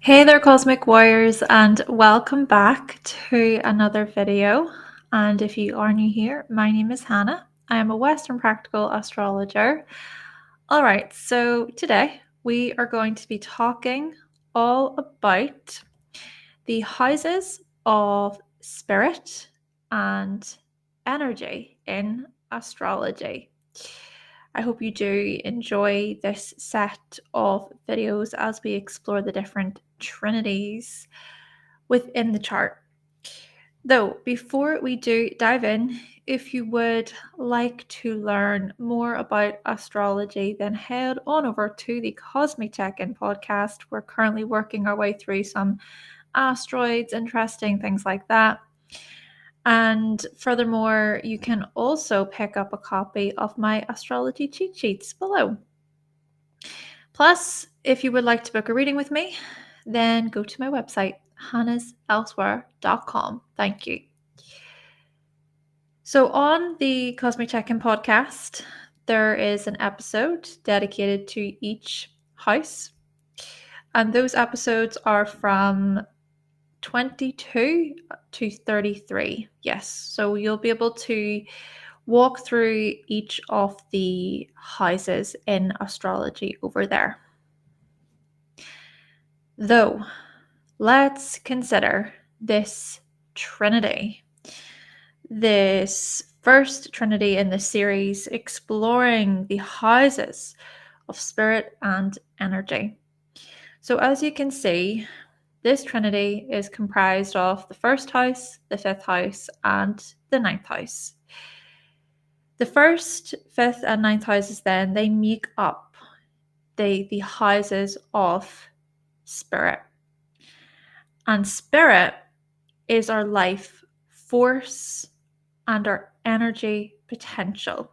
Hey there, Cosmic Warriors, and welcome back to another video. And if you are new here, my name is Hannah. I am a Western Practical Astrologer. All right, so today we are going to be talking all about the houses of spirit and energy in astrology. I hope you do enjoy this set of videos as we explore the different trinities within the chart. Though, before we do dive in, if you would like to learn more about astrology, then head on over to the Cosmic Check-In podcast. We're currently working our way through some asteroids, interesting things like that. And furthermore, you can also pick up a copy of my astrology cheat sheets below. Plus, if you would like to book a reading with me, then go to my website, hannahselsewhere.com. Thank you. So on the Cosmic Check-In podcast, there is an episode dedicated to each house. And those episodes are from 22 to 33. Yes, so you'll be able to walk through each of the houses in astrology over there. Though, let's consider this trinity. This first trinity in the series exploring the houses of spirit and energy. So as you can see, this trinity is comprised of the first house, the fifth house, and the ninth house. The first, fifth, and ninth houses then, they make up the houses of spirit. And spirit is our life force and our energy potential.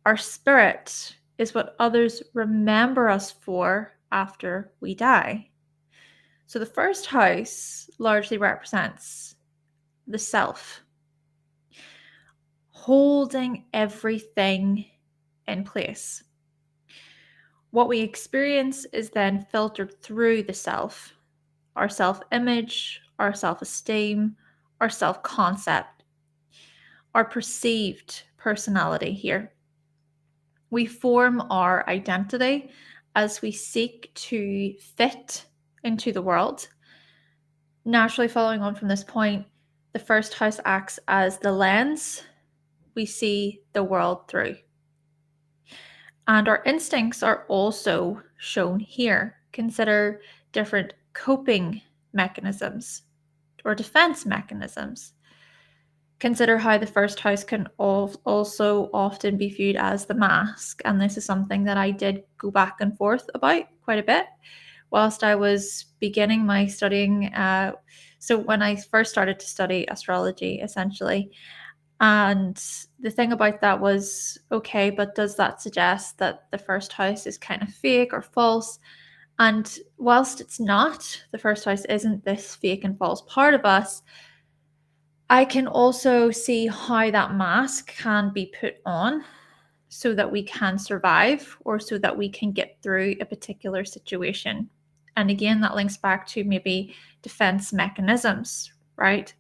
Our spirit is what others remember us for after we die. So the first house largely represents the self, holding everything in place. What we experience is then filtered through the self, our self-image, our self-esteem, our self-concept, our perceived personality here. We form our identity as we seek to fit into the world. Naturally, following on from this point, the first house acts as the lens we see the world through. And our instincts are also shown here. Consider different coping mechanisms or defense mechanisms. Consider how the first house can also often be viewed as the mask. And this is something that I did go back and forth about quite a bit whilst I was beginning my studying. So when I first started to study astrology, essentially, and the thing about that was, okay, but does that suggest that the first house is kind of fake or false? And whilst it's not, the first house isn't this fake and false part of us, I can also see how that mask can be put on so that we can survive or so that we can get through a particular situation. And again, that links back to maybe defense mechanisms, right?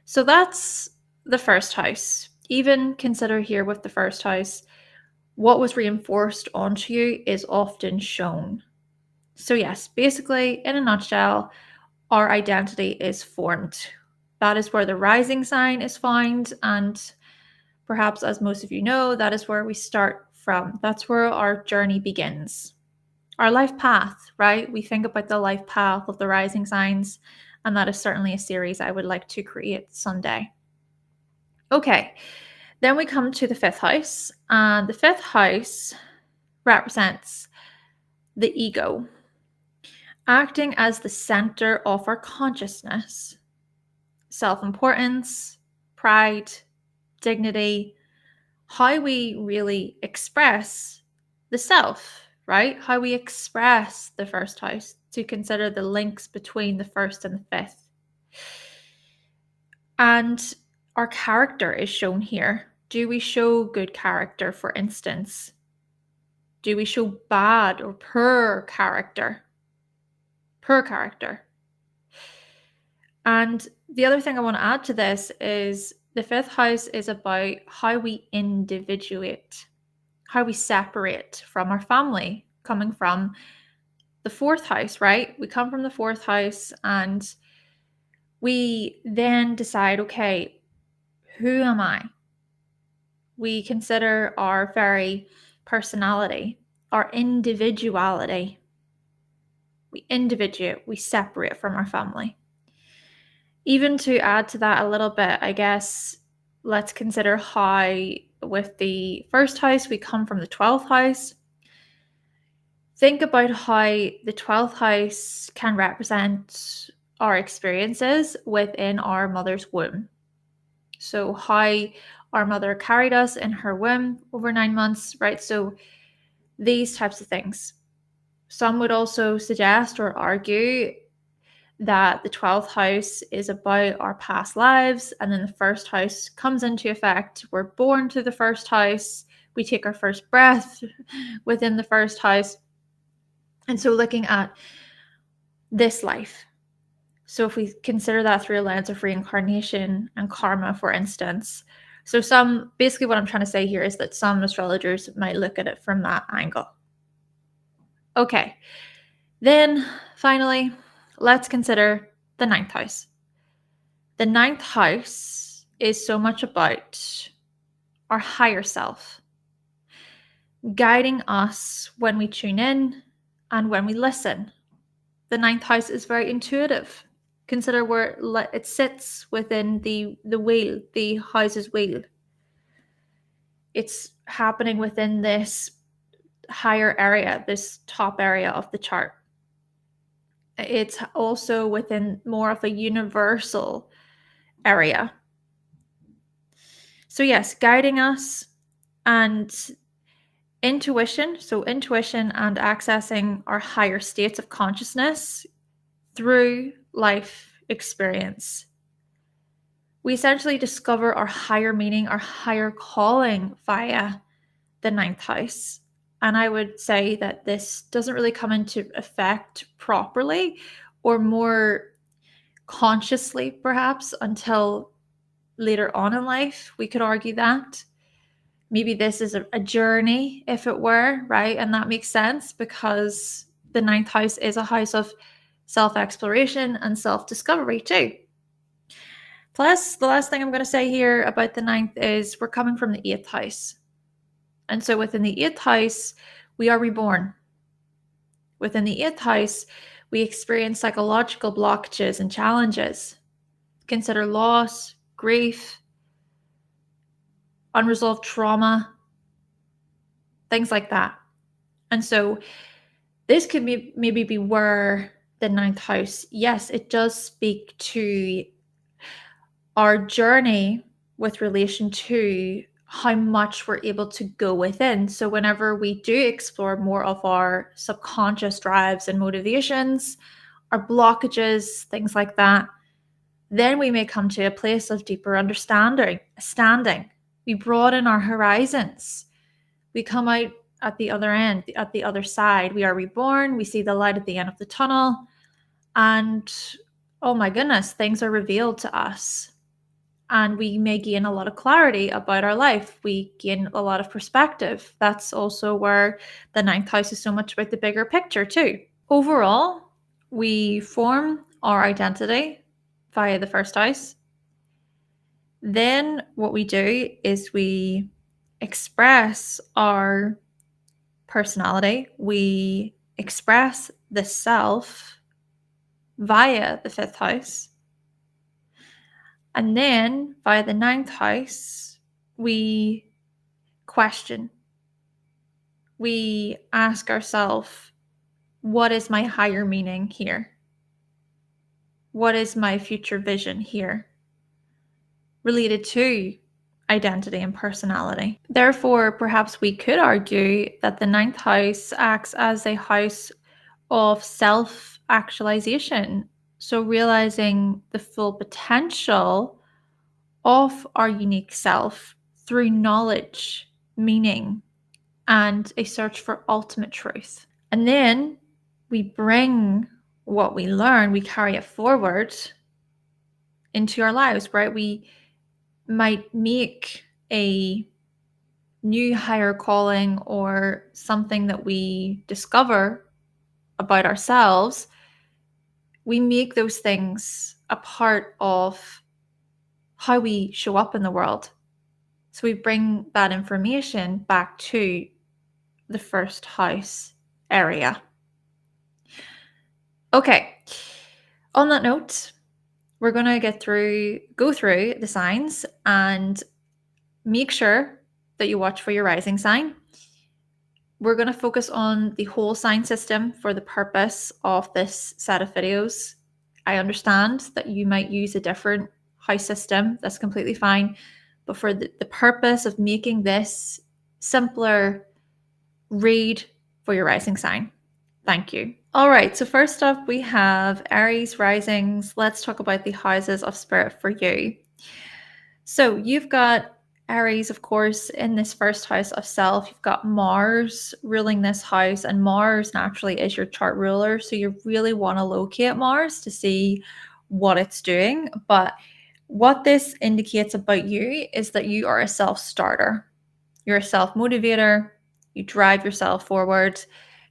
So that's the first house. Even consider here with the first house, what was reinforced onto you is often shown. So yes, basically, in a nutshell, our identity is formed. That is where the rising sign is found. And perhaps, as most of you know, that is where we start from. That's where our journey begins. Our life path, right? We think about the life path of the rising signs, and that is certainly a series I would like to create someday. Okay, then we come to the fifth house, and the fifth house represents the ego, acting as the center of our consciousness. Self-importance, pride, dignity, how we really express the self, right? How we express the first house, to consider the links between the first and the fifth. And our character is shown here. Do we show good character, for instance? Do we show bad or poor character? her character. And the other thing I want to add to this is the 5th house is about how we individuate, how we separate from our family, coming from the 4th house, right? We come from the 4th house and we then decide, okay, who am I? We consider our very personality, our individuality. We individuate, we separate from our family. Even to add to that a little bit, I guess, let's consider how with the 1st house, we come from the 12th house. Think about how the 12th house can represent our experiences within our mother's womb. So how our mother carried us in her womb over 9 months, right? So these types of things. Some would also suggest or argue that the 12th house is about our past lives, and then the 1st house comes into effect. We're born to the 1st house. We take our first breath within the 1st house. And so looking at this life. So if we consider that through a lens of reincarnation and karma, for instance. So basically what I'm trying to say here is that some astrologers might look at it from that angle. Okay. Then finally, let's consider the 9th house. The 9th house is so much about our higher self, guiding us when we tune in and when we listen. The 9th house is very intuitive. Consider where it sits within the wheel, the house's wheel. It's happening within this higher area, this top area of the chart. It's also within more of a universal area. So yes, guiding us and intuition. So intuition and accessing our higher states of consciousness through life experience. We essentially discover our higher meaning, our higher calling via the 9th house. And I would say that this doesn't really come into effect properly or more consciously, perhaps, until later on in life. We could argue that. Maybe this is a journey, if it were, right? And that makes sense because the 9th house is a house of self-exploration and self-discovery too. Plus, the last thing I'm going to say here about the 9th is we're coming from the 8th house. And so within the 8th house, we are reborn. Within the 8th house, we experience psychological blockages and challenges. Consider loss, grief, unresolved trauma, things like that. And so this could maybe be where the 9th house, yes, it does speak to our journey with relation to how much we're able to go within. So whenever we do explore more of our subconscious drives and motivations, our blockages, things like that, then we may come to a place of deeper understanding. We broaden our horizons. We come out at the other end, at the other side. We are reborn. We see the light at the end of the tunnel. And oh my goodness, things are revealed to us. And we may gain a lot of clarity about our life. We gain a lot of perspective. That's also where the 9th house is so much about the bigger picture too. Overall, we form our identity via the 1st house. Then what we do is we express our personality. We express the self via the 5th house. And then via the 9th house, we question. We ask ourselves, what is my higher meaning here? What is my future vision here? Related to identity and personality. Therefore, perhaps we could argue that the 9th house acts as a house of self-actualization. So realizing the full potential of our unique self through knowledge, meaning, and a search for ultimate truth. And then we bring what we learn, we carry it forward into our lives, right? We might make a new higher calling or something that we discover about ourselves. We make those things a part of how we show up in the world. So we bring that information back to the first house area. Okay, on that note, we're going to go through the signs and make sure that you watch for your rising sign. We're going to focus on the whole sign system for the purpose of this set of videos. I understand that you might use a different house system. That's completely fine. But for the purpose of making this simpler, read for your rising sign. Thank you. All right, so first up, we have Aries Risings. Let's talk about the houses of spirit for you. So you've got Aries, of course, in this first house of self. You've got Mars ruling this house, and Mars naturally is your chart ruler. So you really want to locate Mars to see what it's doing. But what this indicates about you is that you are a self-starter. You're a self-motivator. You drive yourself forward.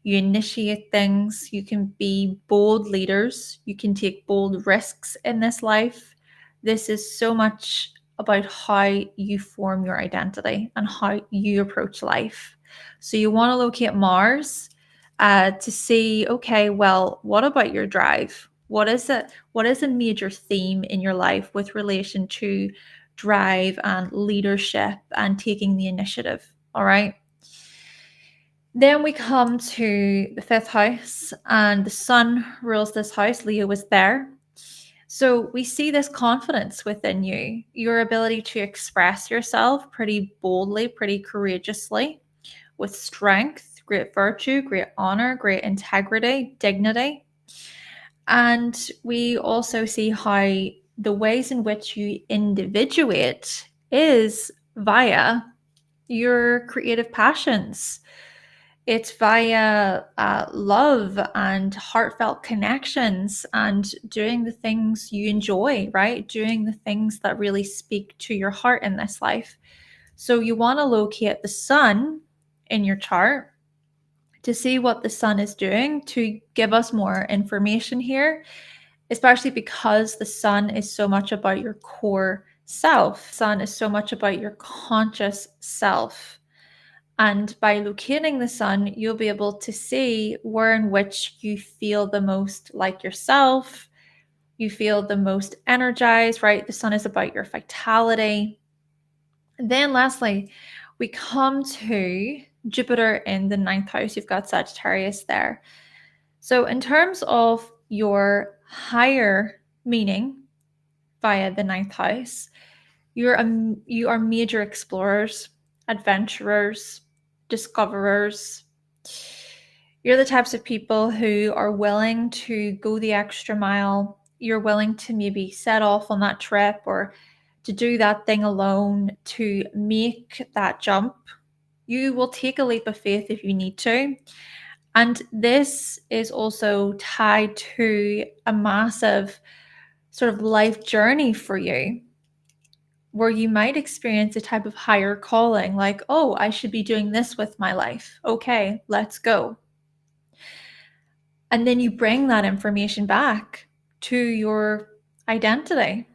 You initiate things. You can be bold leaders. You can take bold risks in this life. This is so much about how you form your identity and how you approach life. So you want to locate Mars to see, okay, well, what about your drive? What is it? What is a major theme in your life with relation to drive and leadership and taking the initiative? All right. Then we come to the fifth house, and the sun rules this house. Leo is there. So we see this confidence within you, your ability to express yourself pretty boldly, pretty courageously, with strength, great virtue, great honor, great integrity, dignity. And we also see how the ways in which you individuate is via your creative passions. It's via love and heartfelt connections and doing the things you enjoy, right? Doing the things that really speak to your heart in this life. So you want to locate the sun in your chart to see what the sun is doing to give us more information here, especially because the sun is so much about your core self. The sun is so much about your conscious self. And by locating the sun, you'll be able to see where in which you feel the most like yourself, you feel the most energized, right? The sun is about your vitality. And then lastly, we come to Jupiter in the ninth house. You've got Sagittarius there. So in terms of your higher meaning via the ninth house, you are major explorers, adventurers, discoverers. You're the types of people who are willing to go the extra mile. You're willing to maybe set off on that trip or to do that thing alone, to make that jump. You will take a leap of faith if you need to. And this is also tied to a massive sort of life journey for you, where you might experience a type of higher calling, like, oh, I should be doing this with my life. Okay, let's go. And then you bring that information back to your identity.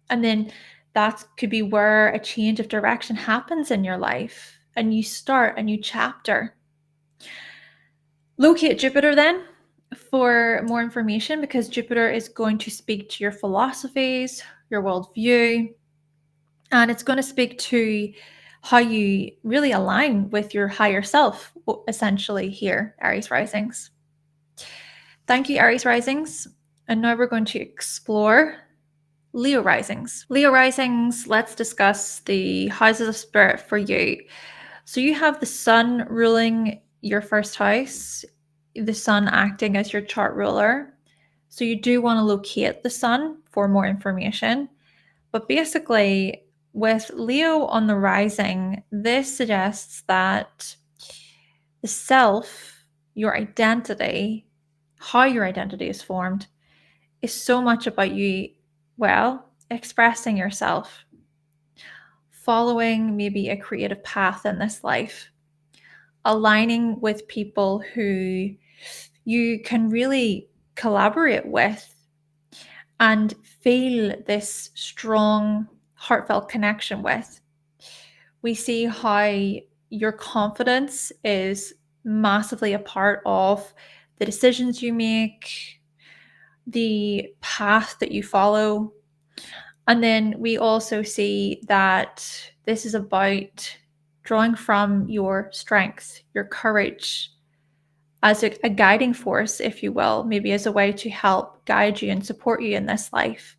And then that could be where a change of direction happens in your life and you start a new chapter. Locate Jupiter then for more information, because Jupiter is going to speak to your philosophies, your worldview, and it's going to speak to how you really align with your higher self, essentially here, Aries Risings. Thank you, Aries Risings. And now we're going to explore Leo Risings. Leo Risings, let's discuss the houses of spirit for you. So you have the sun ruling your first house, the sun acting as your chart ruler. So you do want to locate the sun for more information. But basically, with Leo on the rising, this suggests that the self, your identity, how your identity is formed, is so much about you, well, expressing yourself, following maybe a creative path in this life, aligning with people who you can really collaborate with and feel this strong, heartfelt connection with. We see how your confidence is massively a part of the decisions you make, the path that you follow. And then we also see that this is about drawing from your strength, your courage, as a guiding force, if you will, maybe as a way to help guide you and support you in this life.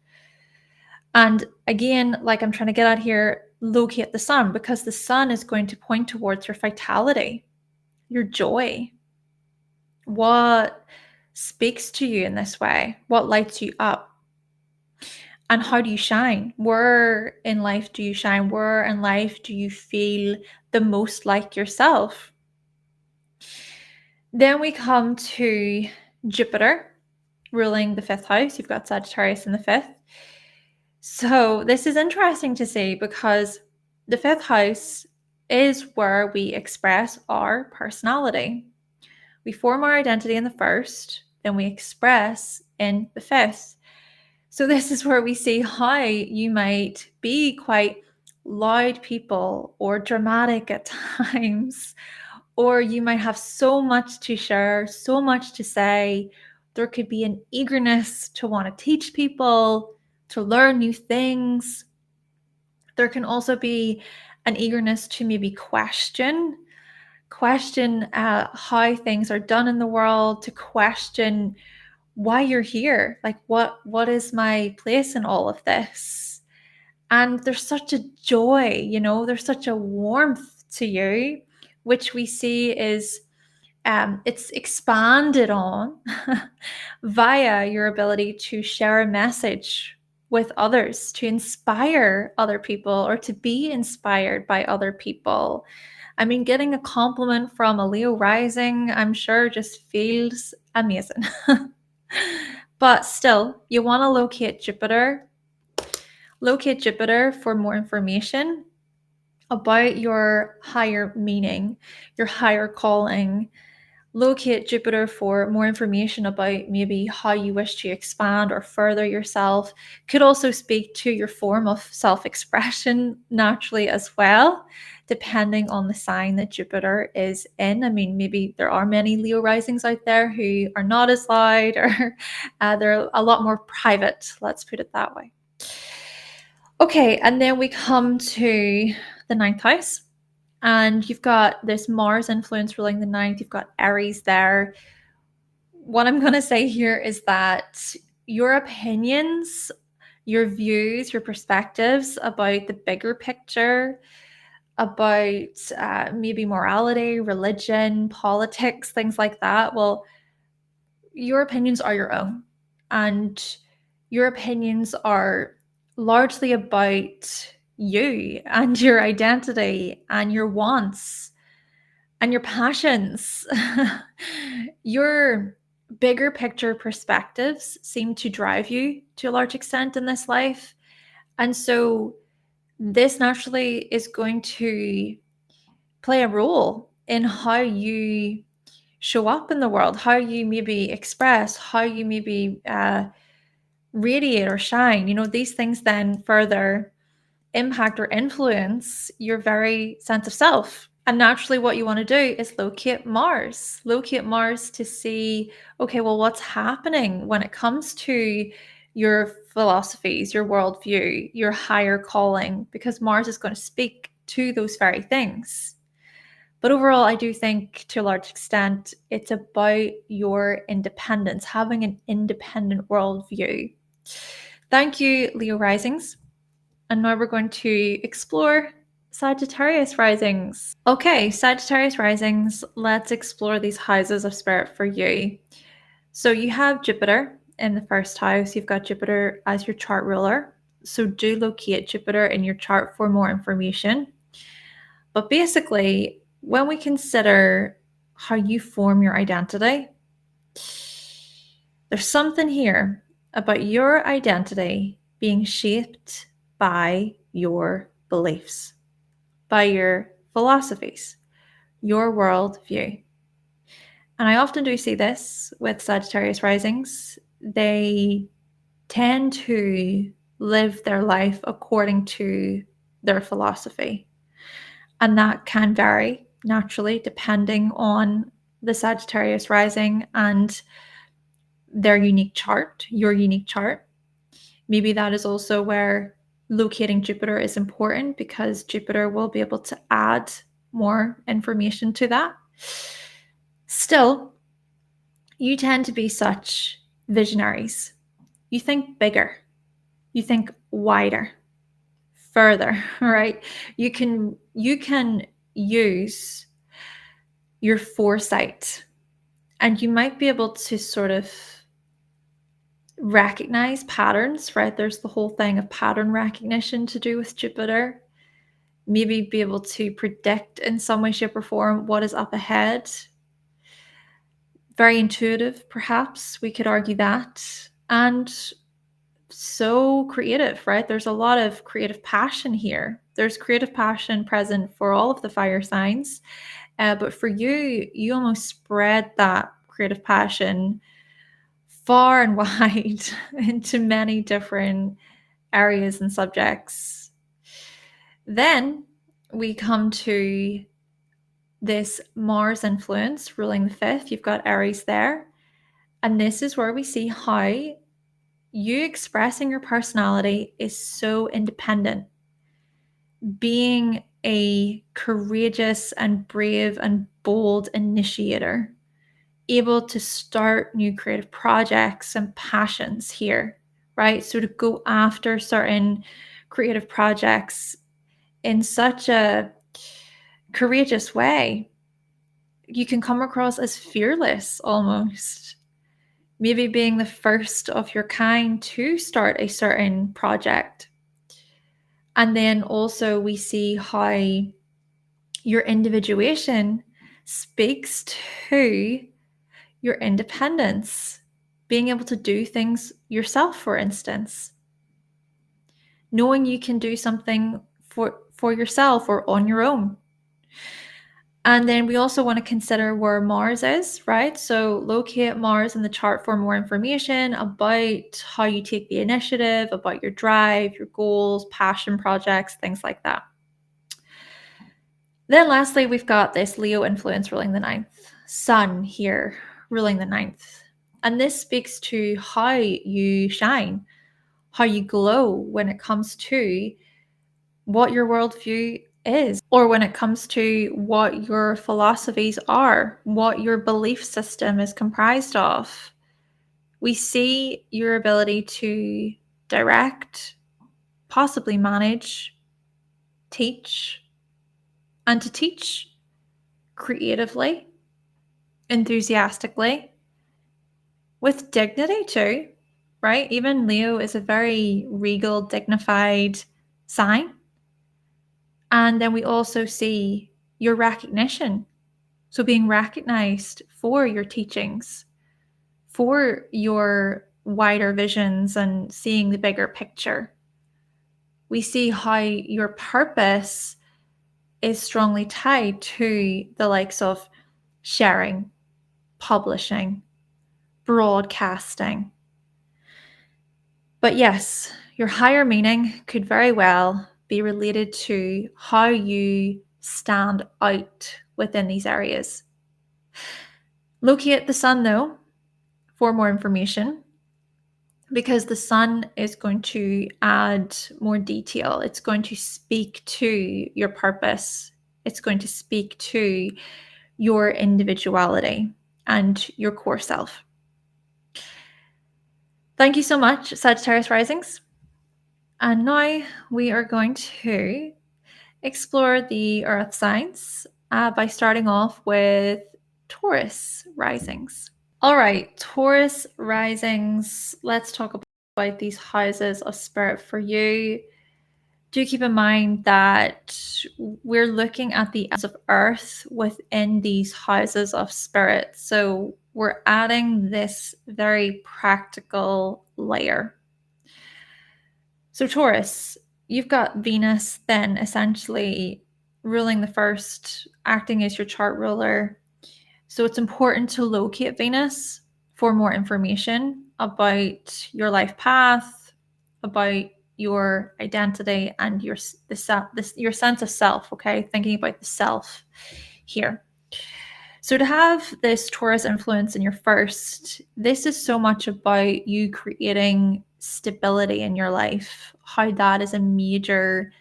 And again, like I'm trying to get at here, locate the sun, because the sun is going to point towards your vitality, your joy. What speaks to you in this way? What lights you up? And how do you shine? Where in life do you shine? Where in life do you feel the most like yourself? Then we come to Jupiter ruling the 5th house. You've got Sagittarius in the 5th. So this is interesting to see, because the 5th house is where we express our personality. We form our identity in the 1st, then we express in the 5th. So this is where we see how you might be quite loud people or dramatic at times, or you might have so much to share, so much to say. There could be an eagerness to want to teach people, to learn new things. There can also be an eagerness to maybe question how things are done in the world, to question why you're here. Like, what is my place in all of this? And there's such a joy, there's such a warmth to you, which we see is it's expanded on via your ability to share a message with others, to inspire other people, or to be inspired by other people. I mean, getting a compliment from a Leo rising, I'm sure, just feels amazing. But still, you want to locate Jupiter. Locate Jupiter for more information about your higher meaning, your higher calling. Locate Jupiter for more information about maybe how you wish to expand or further yourself. Could also speak to your form of self-expression naturally as well, depending on the sign that Jupiter is in. I mean, maybe there are many Leo risings out there who are not as loud, or they're a lot more private, let's put it that way. Okay, and then we come to the 9th house. And you've got this Mars influence ruling the 9th. You've got Aries there. What I'm going to say here is that your opinions, your views, your perspectives about the bigger picture, about maybe morality, religion, politics, things like that, well, your opinions are your own. And your opinions are largely about you and your identity and your wants and your passions. Your bigger picture perspectives seem to drive you to a large extent in this life. And so this naturally is going to play a role in how you show up in the world, how you maybe express, how you maybe radiate or shine. These things then further impact or influence your very sense of self. And naturally, what you want to do is locate Mars to see, okay, well, what's happening when it comes to your philosophies, your worldview, your higher calling, because Mars is going to speak to those very things. But overall, I do think to a large extent, it's about your independence, having an independent worldview. Thank you, Leo Risings. And now we're going to explore Sagittarius Risings. Okay, Sagittarius Risings, let's explore these houses of spirit for you. So you have Jupiter in the 1st house. You've got Jupiter as your chart ruler. So do locate Jupiter in your chart for more information. But basically, when we consider how you form your identity, There's something here about your identity being shaped by your beliefs, by your philosophies, your worldview. And I often do see this with Sagittarius risings. They tend to live their life according to their philosophy. And that can vary naturally depending on the Sagittarius rising and their unique chart, your unique chart. Maybe that is also where locating Jupiter is important, because Jupiter will be able to add more information to that. Still, you tend to be such visionaries. You think bigger, you think wider, further, right? You can use your foresight, and you might be able to sort of recognize patterns, right? There's the whole thing of pattern recognition to do with Jupiter. Maybe be able to predict in some way, shape, or form what is up ahead. Very intuitive, perhaps, we could argue that. And so creative, right? There's a lot of creative passion here. There's creative passion present for all of the fire signs. But for you, you almost spread that creative passion far and wide into many different areas and subjects. Then we come to this Mars influence ruling the fifth. You've got Aries there. And this is where we see how you expressing your personality is so independent. Being a courageous and brave and bold initiator, able to start new creative projects and passions here, right? So to go after certain creative projects in such a courageous way, you can come across as fearless almost. Maybe being the first of your kind to start a certain project. And then also we see how your individuation speaks to your independence, being able to do things yourself, for instance, knowing you can do something for yourself or on your own. And then we also want to consider where Mars is, right? So locate Mars in the chart for more information about how you take the initiative, about your drive, your goals, passion projects, things like that. Then lastly, we've got this Leo influence ruling the ninth, Sun here ruling the ninth. And this speaks to how you shine, how you glow when it comes to what your worldview is, or when it comes to what your philosophies are, what your belief system is comprised of. We see your ability to direct, possibly manage, teach, and to teach creatively, enthusiastically, with dignity too, right? Even Leo is a very regal, dignified sign. And then we also see your recognition. So being recognized for your teachings, for your wider visions and seeing the bigger picture. We see how your purpose is strongly tied to the likes of sharing, publishing, broadcasting. But yes, your higher meaning could very well be related to how you stand out within these areas. Locate the sun, though, for more information, because the sun is going to add more detail. It's going to speak to your purpose. It's going to speak to your individuality and your core self. Thank you so much, Sagittarius Risings. And now we are going to explore the earth signs by starting off with Taurus Risings. All right, Taurus Risings, let's talk about these houses of spirit for you. Do keep in mind that we're looking at the elements of earth within these houses of spirit. So we're adding this very practical layer. So Taurus, you've got Venus then essentially ruling the first, acting as your chart ruler. So it's important to locate Venus for more information about your life path, about your identity, and your sense of self. Okay, thinking about the self here. So to have this Taurus influence in your first, this is so much about you creating stability in your life, how that is a major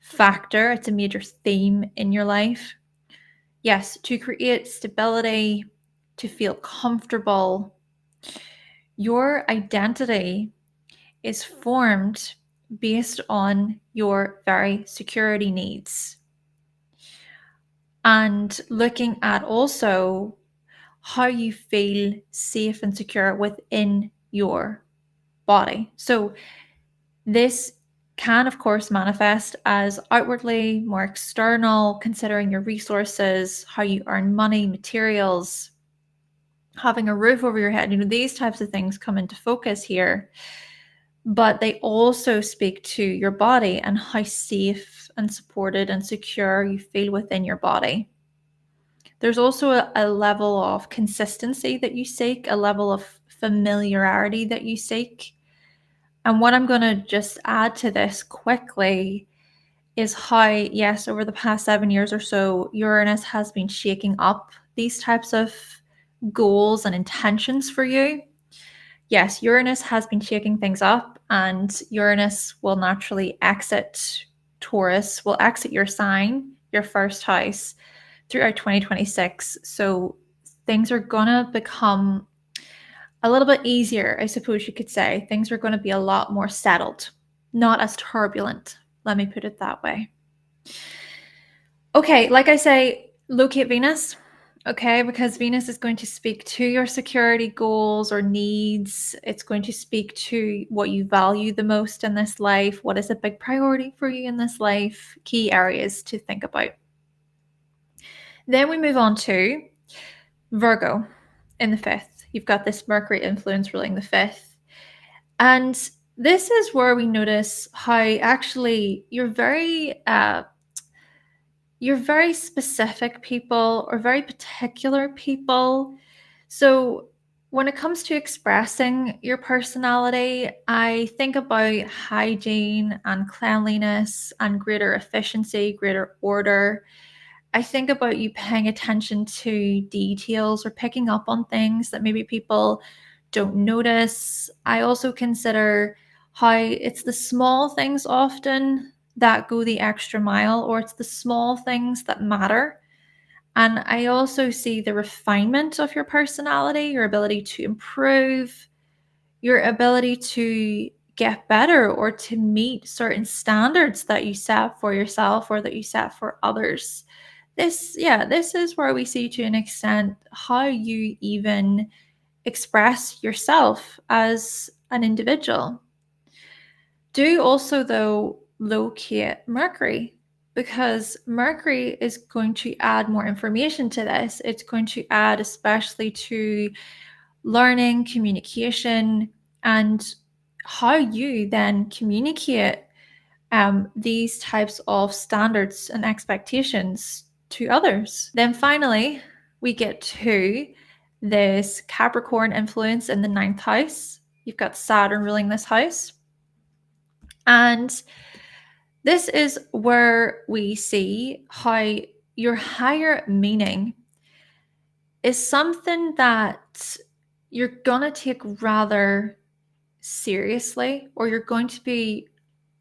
factor, it's a major theme in your life. Yes, to create stability, to feel comfortable. Your identity is formed based on your very security needs. And looking at also how you feel safe and secure within your body. So this can, of course, manifest as outwardly more external, considering your resources, how you earn money, materials, having a roof over your head. These types of things come into focus here. But they also speak to your body and how safe and supported and secure you feel within your body. There's also a level of consistency that you seek, a level of familiarity that you seek. And what I'm going to just add to this quickly is how, yes, over the past 7 years or so, Uranus has been shaking up these types of goals and intentions for you. Yes, Uranus has been shaking things up, and Uranus will naturally exit Taurus, will exit your sign, your first house, throughout 2026. So things are going to become a little bit easier, I suppose you could say. Things are going to be a lot more settled, not as turbulent. Let me put it that way. Okay, like I say, locate Venus. Okay, because Venus is going to speak to your security goals or needs. It's going to speak to what you value the most in this life. What is a big priority for you in this life? Key areas to think about. Then we move on to Virgo in the 5th. You've got this Mercury influence ruling the 5th. And this is where we notice how actually you're very specific people or very particular people. So when it comes to expressing your personality, I think about hygiene and cleanliness and greater efficiency, greater order. I think about you paying attention to details or picking up on things that maybe people don't notice. I also consider how it's the small things often that go the extra mile, or it's the small things that matter. And I also see the refinement of your personality, your ability to improve, your ability to get better or to meet certain standards that you set for yourself or that you set for others. This is where we see to an extent how you even express yourself as an individual. Do also, though, locate Mercury, because Mercury is going to add more information to this. It's going to add especially to learning, communication, and how you then communicate these types of standards and expectations to others. Then finally, we get to this Capricorn influence in the 9th house. You've got Saturn ruling this house. And this is where we see how your higher meaning is something that you're going to take rather seriously, or you're going to be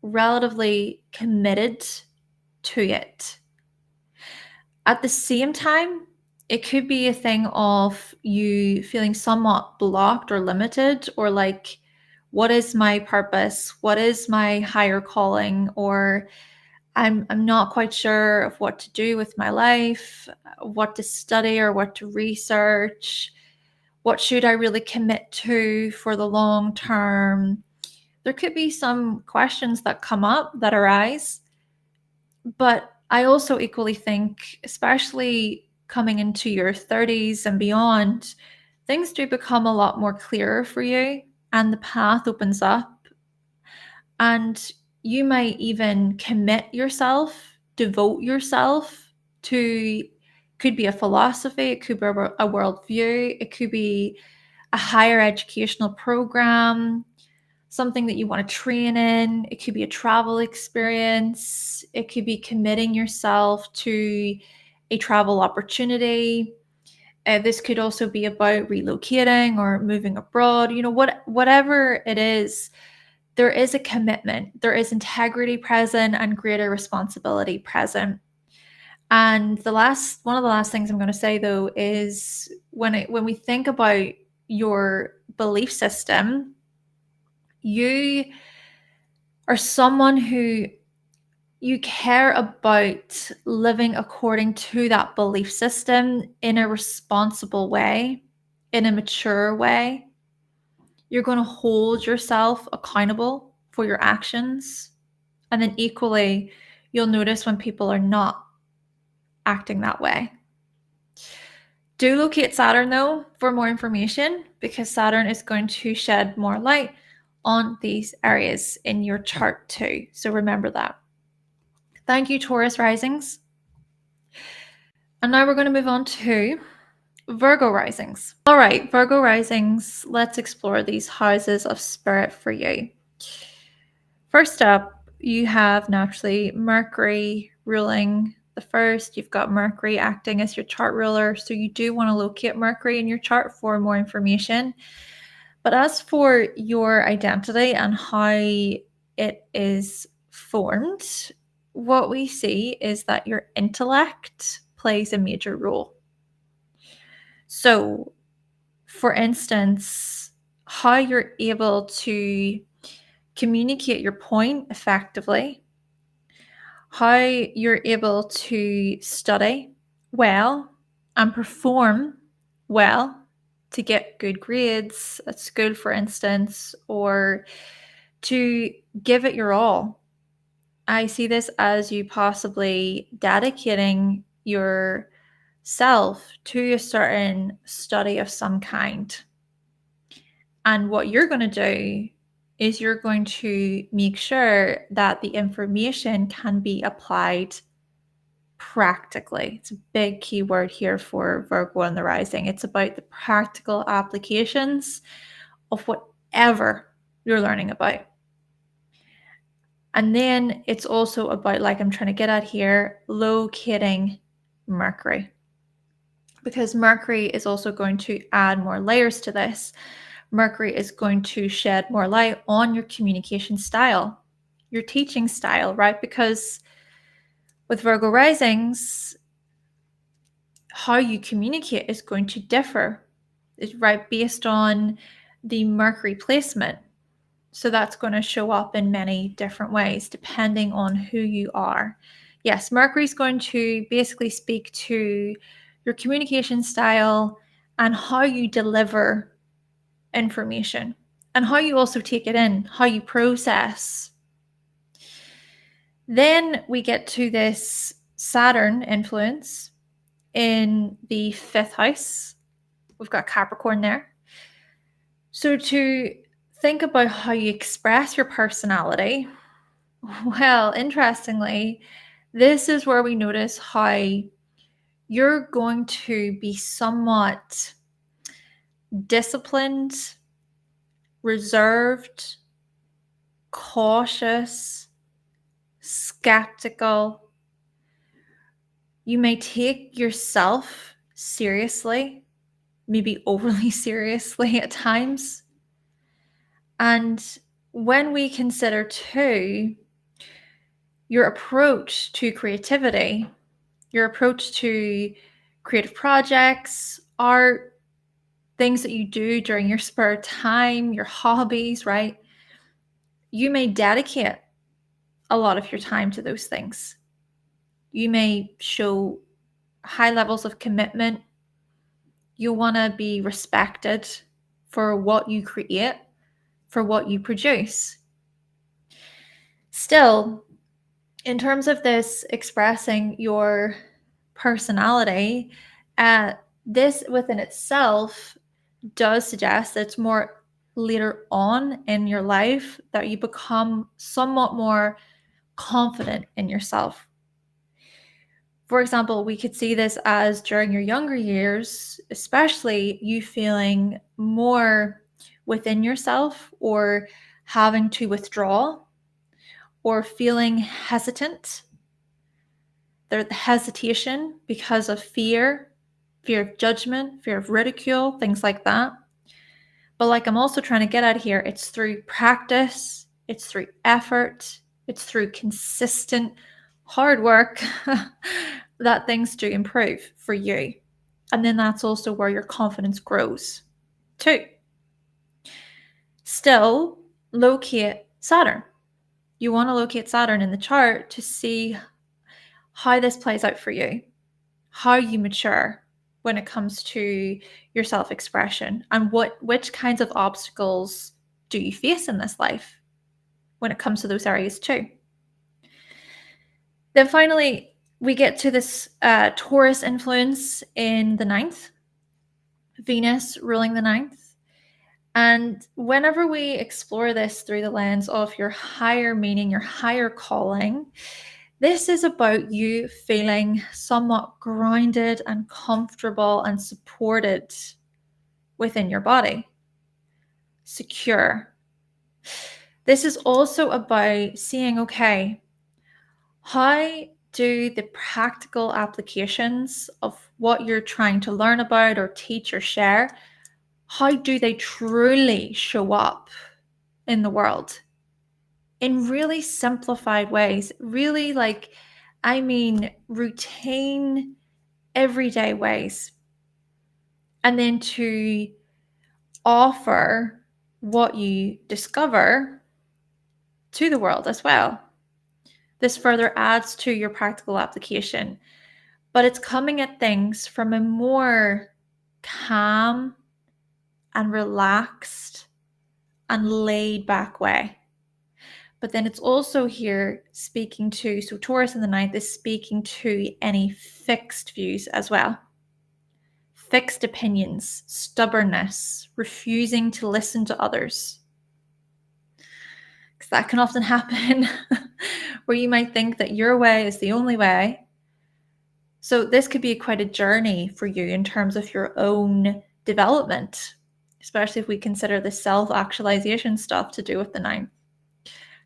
relatively committed to it. At the same time, it could be a thing of you feeling somewhat blocked or limited, or like, what is my purpose? What is my higher calling? Or I'm not quite sure of what to do with my life, what to study or what to research. What should I really commit to for the long term? There could be some questions that come up, that arise. But I also equally think, especially coming into your 30s and beyond, things do become a lot more clearer for you and the path opens up, and you might even commit yourself, devote yourself to, could be a philosophy, it could be a worldview, it could be a higher educational program, something that you want to train in. It could be a travel experience. It could be committing yourself to a travel opportunity. This could also be about relocating or moving abroad. Whatever it is, there is a commitment, there is integrity present and greater responsibility present. And one of the last things I'm going to say though is when we think about your belief system, you are someone who you care about living according to that belief system in a responsible way, in a mature way. You're going to hold yourself accountable for your actions. And then equally, you'll notice when people are not acting that way. Do locate Saturn though for more information, because Saturn is going to shed more light on these areas in your chart too. So remember that. Thank you, Taurus Risings. And now we're going to move on to Virgo Risings. All right, Virgo Risings, let's explore these houses of spirit for you. First up, you have naturally Mercury ruling the first. You've got Mercury acting as your chart ruler. So you do want to locate Mercury in your chart for more information. But as for your identity and how it is formed, what we see is that your intellect plays a major role. So, for instance, how you're able to communicate your point effectively, how you're able to study well and perform well to get good grades at school, for instance, or to give it your all. I see this as you possibly dedicating yourself to a certain study of some kind. And what you're going to do is you're going to make sure that the information can be applied practically. It's a big key word here for Virgo and the Rising. It's about the practical applications of whatever you're learning about. And then it's also about, like I'm trying to get at here, locating Mercury. Because Mercury is also going to add more layers to this. Mercury is going to shed more light on your communication style, your teaching style, right? Because with Virgo Risings, how you communicate is going to differ, right, based on the Mercury placement. So that's going to show up in many different ways depending on who you are. Yes, Mercury is going to basically speak to your communication style and how you deliver information and how you also take it in, how you process. Then we get to this Saturn influence in the 5th house. We've got Capricorn there. So to think about how you express your personality, well, interestingly, this is where we notice how you're going to be somewhat disciplined, reserved, cautious, skeptical. You may take yourself seriously, maybe overly seriously at times. And when we consider too, your approach to creativity, your approach to creative projects, art, things that you do during your spare time, your hobbies, right? You may dedicate a lot of your time to those things. You may show high levels of commitment. You want to be respected for what you create, for what you produce. Still, in terms of this expressing your personality, this within itself does suggest that it's more later on in your life that you become somewhat more confident in yourself. For example, we could see this as during your younger years, especially you feeling more within yourself or having to withdraw or feeling hesitant. There's the hesitation because of fear of judgment, fear of ridicule, things like that. But like I'm also trying to get at here, it's through practice, it's through effort, it's through consistent hard work that things do improve for you. And then that's also where your confidence grows too. Still, locate Saturn. You want to locate Saturn in the chart to see how this plays out for you, how you mature when it comes to your self-expression, and which kinds of obstacles do you face in this life when it comes to those areas too. Then finally, we get to this Taurus influence in the 9th, Venus ruling the 9th. And whenever we explore this through the lens of your higher meaning, your higher calling, this is about you feeling somewhat grounded and comfortable and supported within your body, secure. This is also about seeing, okay, how do the practical applications of what you're trying to learn about or teach or share, how do they truly show up in the world in really simplified ways, really routine, everyday ways, and then to offer what you discover to the world as well. This further adds to your practical application, but it's coming at things from a more calm and relaxed and laid back way. But then it's also here speaking to, so Taurus in the 9th is speaking to any fixed views as well. Fixed opinions, stubbornness, refusing to listen to others. Because that can often happen where you might think that your way is the only way. So this could be quite a journey for you in terms of your own development, especially if we consider the self-actualization stuff to do with the 9th.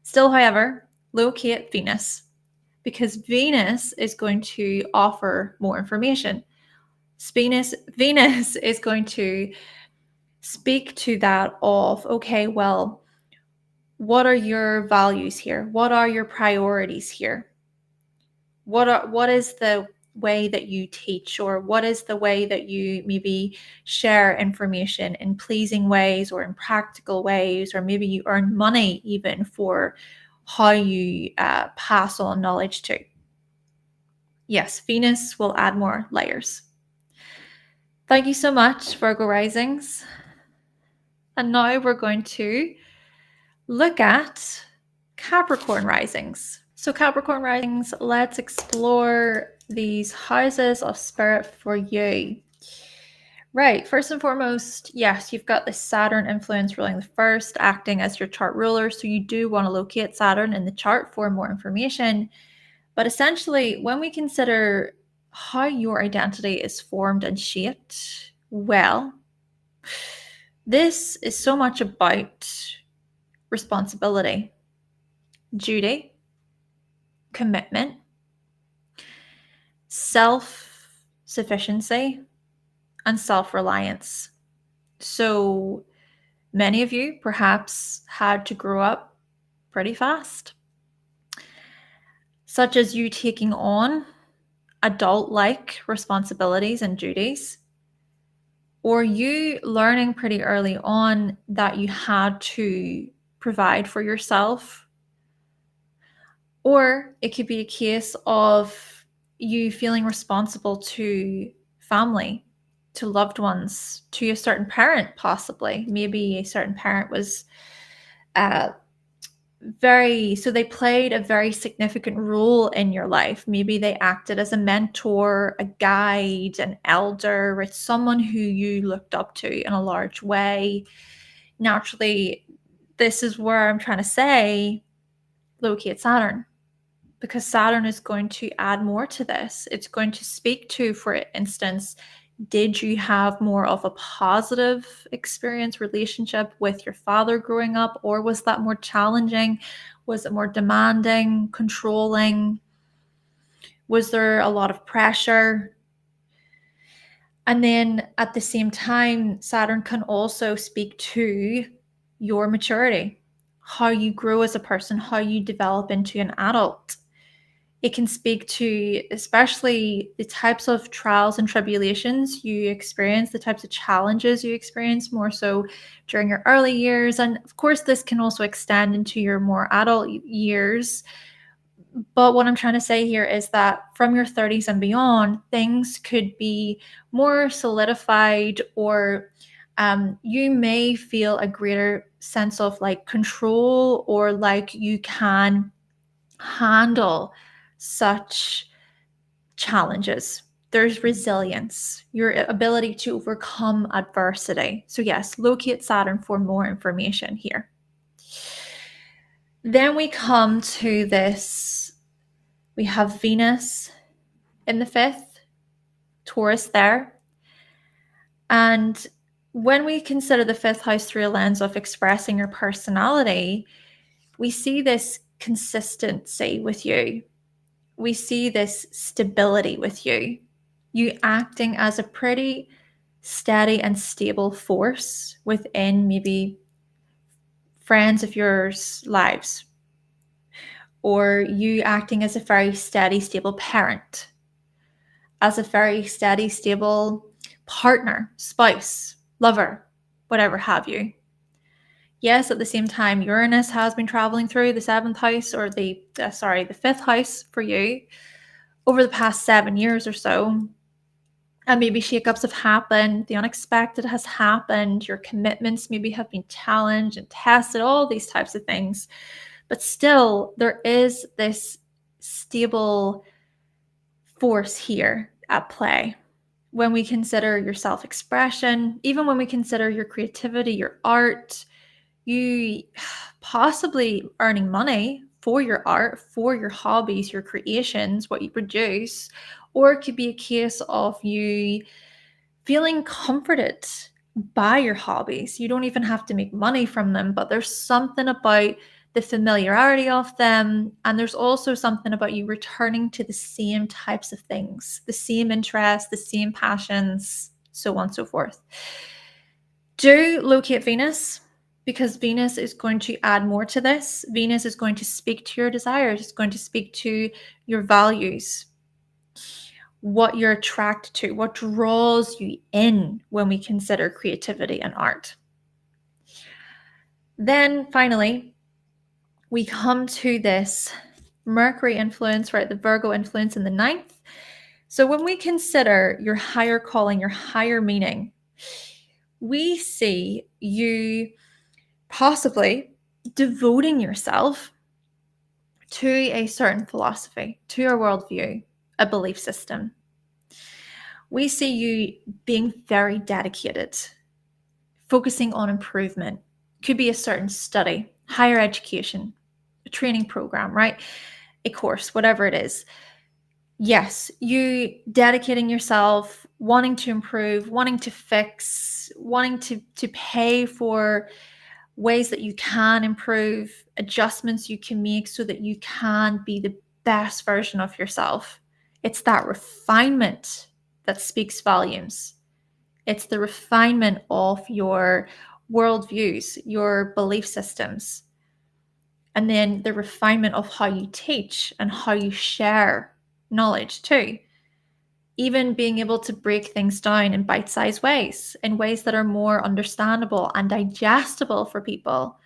Still, however, locate Venus, because Venus is going to offer more information. Venus is going to speak to that of, okay, well, what are your values here? What are your priorities here? What is the way that you teach, or what is the way that you maybe share information in pleasing ways or in practical ways, or maybe you earn money even for how you pass on knowledge to. Yes, Venus will add more layers. Thank you so much, Virgo Risings. And now we're going to look at Capricorn Risings. So Capricorn Risings, let's explore these houses of spirit for you. Right, first and foremost, yes, you've got the Saturn influence ruling the first, acting as your chart ruler. So you do want to locate Saturn in the chart for more information. But essentially, when we consider how your identity is formed and shaped, well, this is so much about responsibility, duty, commitment, self-sufficiency, and self-reliance. So many of you perhaps had to grow up pretty fast, such as you taking on adult-like responsibilities and duties, or you learning pretty early on that you had to provide for yourself. Or it could be a case of you feeling responsible to family, to loved ones, to a certain parent, possibly. Maybe a certain parent was so they played a very significant role in your life. Maybe they acted as a mentor, a guide, an elder, or someone who you looked up to in a large way. Naturally, this is where I'm trying to say locate Saturn, because Saturn is going to add more to this. It's going to speak to, for instance, did you have more of a positive experience, relationship with your father growing up, or was that more challenging? Was it more demanding, controlling? Was there a lot of pressure? And then at the same time, Saturn can also speak to your maturity, how you grow as a person, how you develop into an adult. It can speak to especially the types of trials and tribulations you experience, the types of challenges you experience more so during your early years. And of course, this can also extend into your more adult years. But what I'm trying to say here is that from your 30s and beyond, things could be more solidified, or you may feel a greater sense of like control, or like you can handle such challenges. There's resilience, your ability to overcome adversity. So, yes, locate Saturn for more information here. Then we come to this. We have Venus in the 5th, Taurus there. And when we consider the 5th house through a lens of expressing your personality, we see this consistency with you. We see this stability with you. You acting as a pretty steady and stable force within maybe friends of yours' lives, or you acting as a very steady, stable parent, as a very steady, stable partner, spouse, lover, whatever have you. Yes, at the same time, Uranus has been traveling through the 7th house, or the 5th house for you over the past 7 years or so. And maybe shakeups have happened, the unexpected has happened, your commitments maybe have been challenged and tested, all these types of things. But still, there is this stable force here at play. When we consider your self-expression, even when we consider your creativity, your art, you possibly earning money for your art, for your hobbies, your creations, what you produce, or it could be a case of you feeling comforted by your hobbies. You don't even have to make money from them, but there's something about the familiarity of them. And there's also something about you returning to the same types of things, the same interests, the same passions, so on and so forth. Do locate Venus, because Venus is going to add more to this. Venus is going to speak to your desires. It's going to speak to your values, what you're attracted to, what draws you in when we consider creativity and art. Then finally, we come to this Mercury influence, right? The Virgo influence in the 9th. So when we consider your higher calling, your higher meaning, we see you possibly devoting yourself to a certain philosophy, to your worldview, a belief system. We see you being very dedicated, focusing on improvement. Could be a certain study, higher education, a training program, right? A course, whatever it is. Yes, you dedicating yourself, wanting to improve, wanting to fix, wanting to pay for ways that you can improve, adjustments you can make so that you can be the best version of yourself. It's that refinement that speaks volumes. It's the refinement of your worldviews, your belief systems, and then the refinement of how you teach and how you share knowledge too. Even being able to break things down in bite-sized ways, in ways that are more understandable and digestible for people,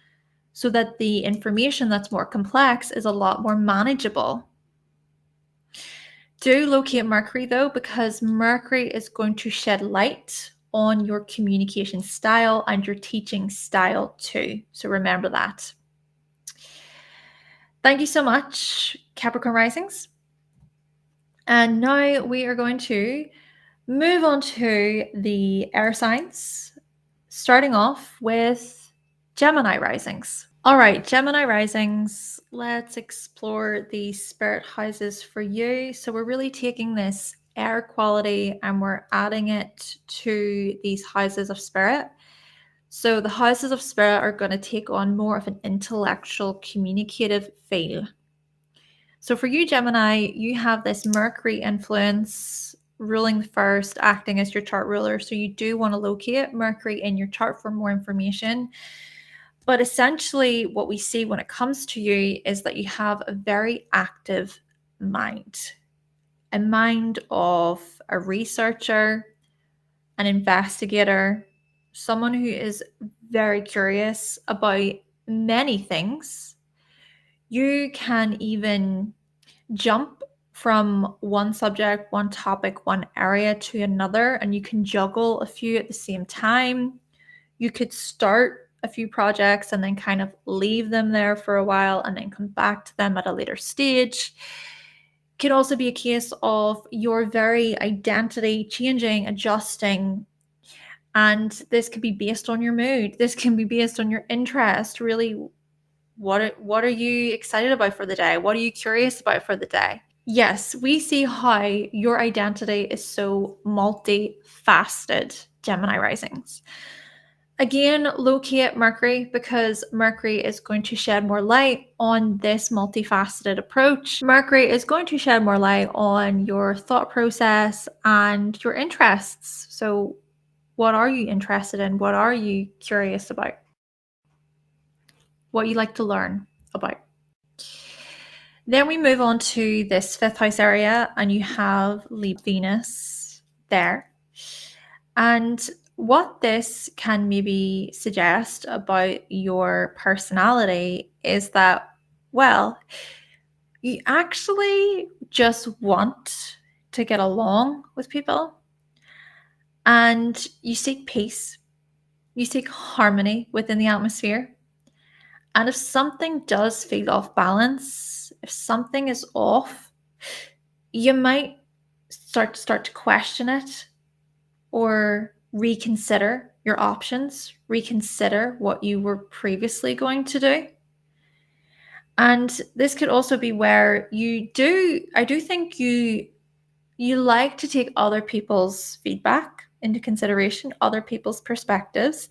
so that the information that's more complex is a lot more manageable. Do locate Mercury though, because Mercury is going to shed light on your communication style and your teaching style too. So remember that. Thank you so much, Capricorn Risings. And now we are going to move on to the air signs, starting off with Gemini Risings. All right, Gemini Risings, let's explore the spirit houses for you. So we're really taking this air quality and we're adding it to these houses of spirit. So the houses of spirit are going to take on more of an intellectual, communicative feel. So for you, Gemini, you have this Mercury influence ruling the first, acting as your chart ruler. So you do want to locate Mercury in your chart for more information. But essentially, what we see when it comes to you is that you have a very active mind, a mind of a researcher, an investigator, someone who is very curious about many things. You can even jump from one subject, one topic, one area to another, and you can juggle a few at the same time. You could start a few projects and then kind of leave them there for a while and then come back to them at a later stage. It could also be a case of your very identity changing, adjusting, and this could be based on your mood. This can be based on your interest. Really, what are you excited about for the day? What are you curious about for the day? Yes, we see how your identity is so multifaceted, Gemini risings. Again, locate Mercury because Mercury is going to shed more light on this multifaceted approach. Mercury is going to shed more light on your thought process and your interests. So, what are you interested in? What are you curious about? What you like to learn about? Then we move on to this fifth house area, and you have Venus there. And what this can maybe suggest about your personality is that, well, you actually just want to get along with people and you seek peace, you seek harmony within the atmosphere. And if something does feel off balance, if something is off, you might start to question it or reconsider your options, reconsider what you were previously going to do. And this could also be where I do think you like to take other people's feedback into consideration, other people's perspectives.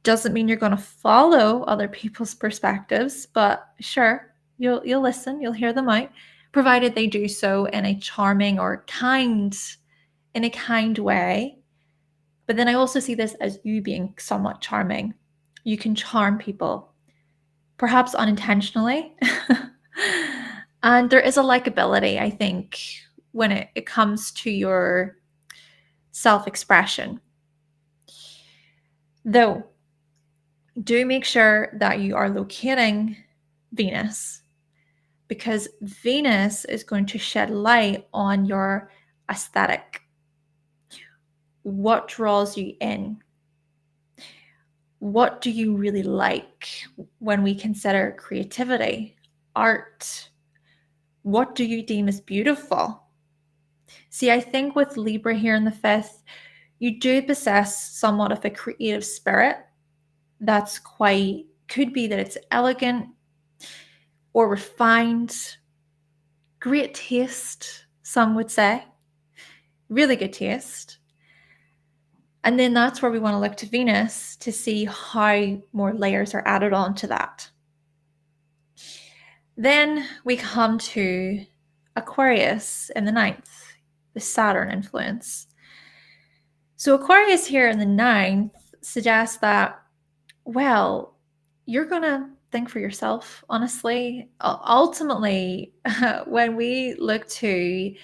Doesn't mean you're going to follow other people's perspectives, but sure, you'll listen, you'll hear them out, provided they do so in a charming or kind way. But then I also see this as you being somewhat charming. You can charm people, perhaps unintentionally. And there is a likability, I think, when it comes to your self-expression. Though, do make sure that you are locating Venus, because Venus is going to shed light on your aesthetic. What draws you in? What do you really like when we consider creativity, art? What do you deem as beautiful? See, I think with Libra here in the fifth, you do possess somewhat of a creative spirit that's could be that it's elegant or refined, great taste, some would say, really good taste. And then that's where we want to look to Venus to see how more layers are added on to that. Then we come to Aquarius in the ninth, the Saturn influence. So Aquarius here in the ninth suggests that, well, you're going to think for yourself, honestly. Ultimately, when we look to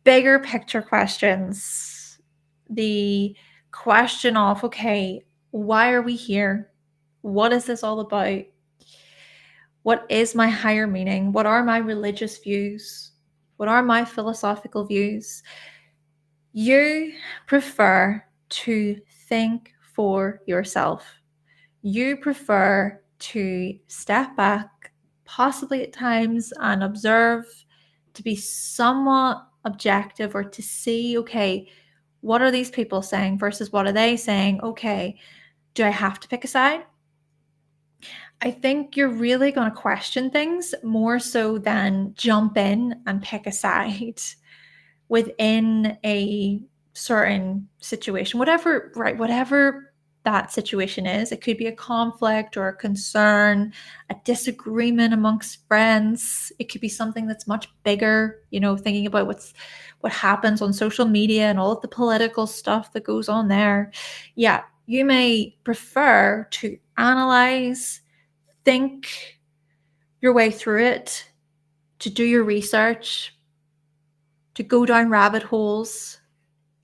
bigger picture questions, the question of, okay, why are we here? What is this all about? What is my higher meaning? What are my religious views? What are my philosophical views? You prefer to think for yourself. You prefer to step back, possibly at times and observe, to be somewhat objective, or to see, okay, what are these people saying versus what are they saying? Okay, do I have to pick a side? I think you're really going to question things more so than jump in and pick a side within a certain situation, whatever, right? Whatever that situation is. It could be a conflict or a concern, a disagreement amongst friends. It could be something that's much bigger, thinking about what happens on social media and all of the political stuff that goes on there. Yeah, you may prefer to analyze, think your way through it, to do your research, to go down rabbit holes.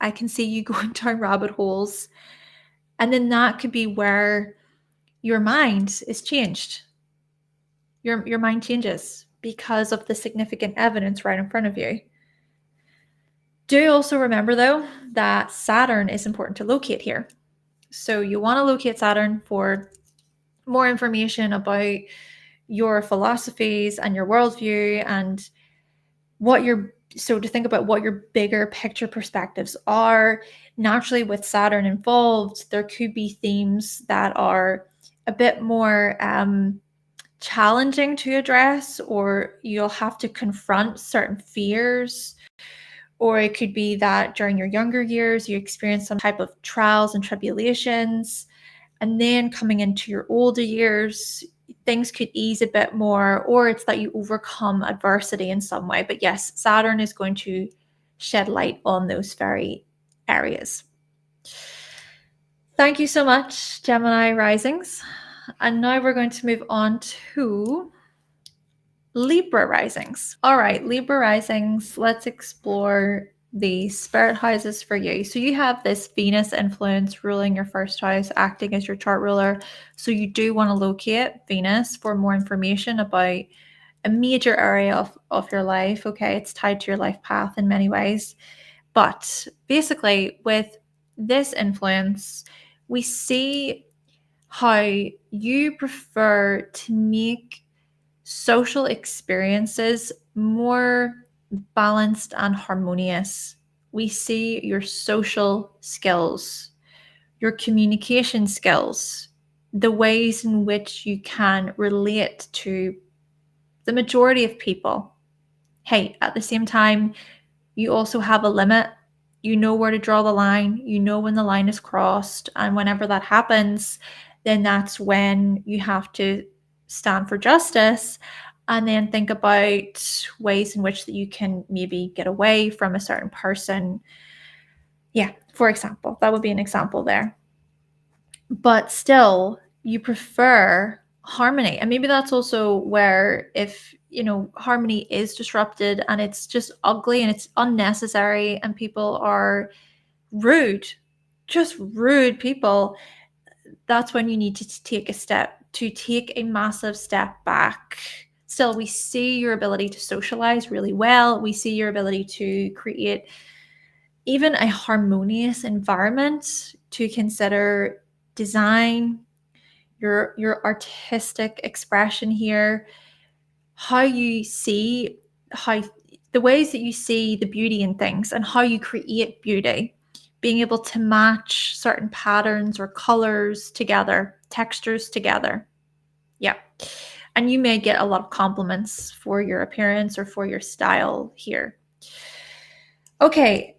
I can see you going down rabbit holes. And then that could be where your mind is changed. Your mind changes because of the significant evidence right in front of you. Do also remember, though, that Saturn is important to locate here. So you want to locate Saturn for more information about your philosophies and your worldview, and to think about what your bigger picture perspectives are. Naturally, with Saturn involved, there could be themes that are a bit more challenging to address, or you'll have to confront certain fears. Or it could be that during your younger years, you experience some type of trials and tribulations. And then coming into your older years, things could ease a bit more, or it's that you overcome adversity in some way. But yes, Saturn is going to shed light on those very areas. Thank you so much, Gemini Risings. And now we're going to move on to Libra Risings. All right, Libra Risings, let's explore the spirit houses for you. So you have this Venus influence ruling your first house, acting as your chart ruler. So you do want to locate Venus for more information about a major area of your life. Okay, it's tied to your life path in many ways. But basically, with this influence, we see how you prefer to make social experiences more balanced and harmonious. We see your social skills, your communication skills, the ways in which you can relate to the majority of people. Hey, at the same time, you also have a limit. You know where to draw the line. You know when the line is crossed. And whenever that happens, then that's when you have to stand for justice, and then think about ways in which that you can maybe get away from a certain person. Yeah, for example, that would be an example there. But still, you prefer harmony. And maybe that's also where, if harmony is disrupted and it's just ugly and it's unnecessary and people are rude, just rude people, that's when you need to take a massive step back. Still, we see your ability to socialize really well. We see your ability to create even a harmonious environment, to consider design, your artistic expression here, how the ways that you see the beauty in things and how you create beauty, being able to match certain patterns or colors together, textures together. Yeah. And you may get a lot of compliments for your appearance or for your style here. Okay.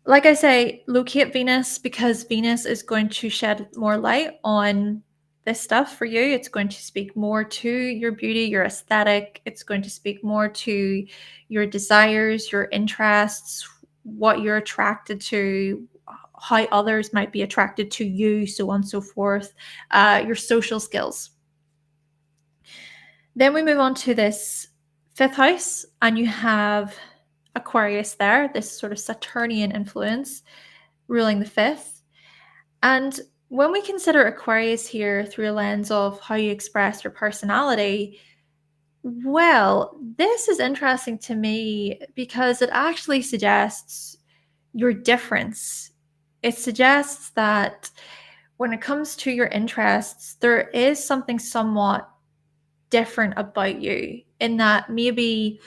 Like I say, locate Venus, because Venus is going to shed more light on this stuff for you. It's going to speak more to your beauty, your aesthetic. It's going to speak more to your desires, your interests, what you're attracted to, how others might be attracted to you, so on and so forth, your social skills. Then we move on to this fifth house, and you have Aquarius there, this sort of Saturnian influence ruling the fifth. And when we consider Aquarius here through a lens of how you express your personality, well, this is interesting to me because it actually suggests your difference. It suggests that when it comes to your interests, there is something somewhat different about you, in that maybe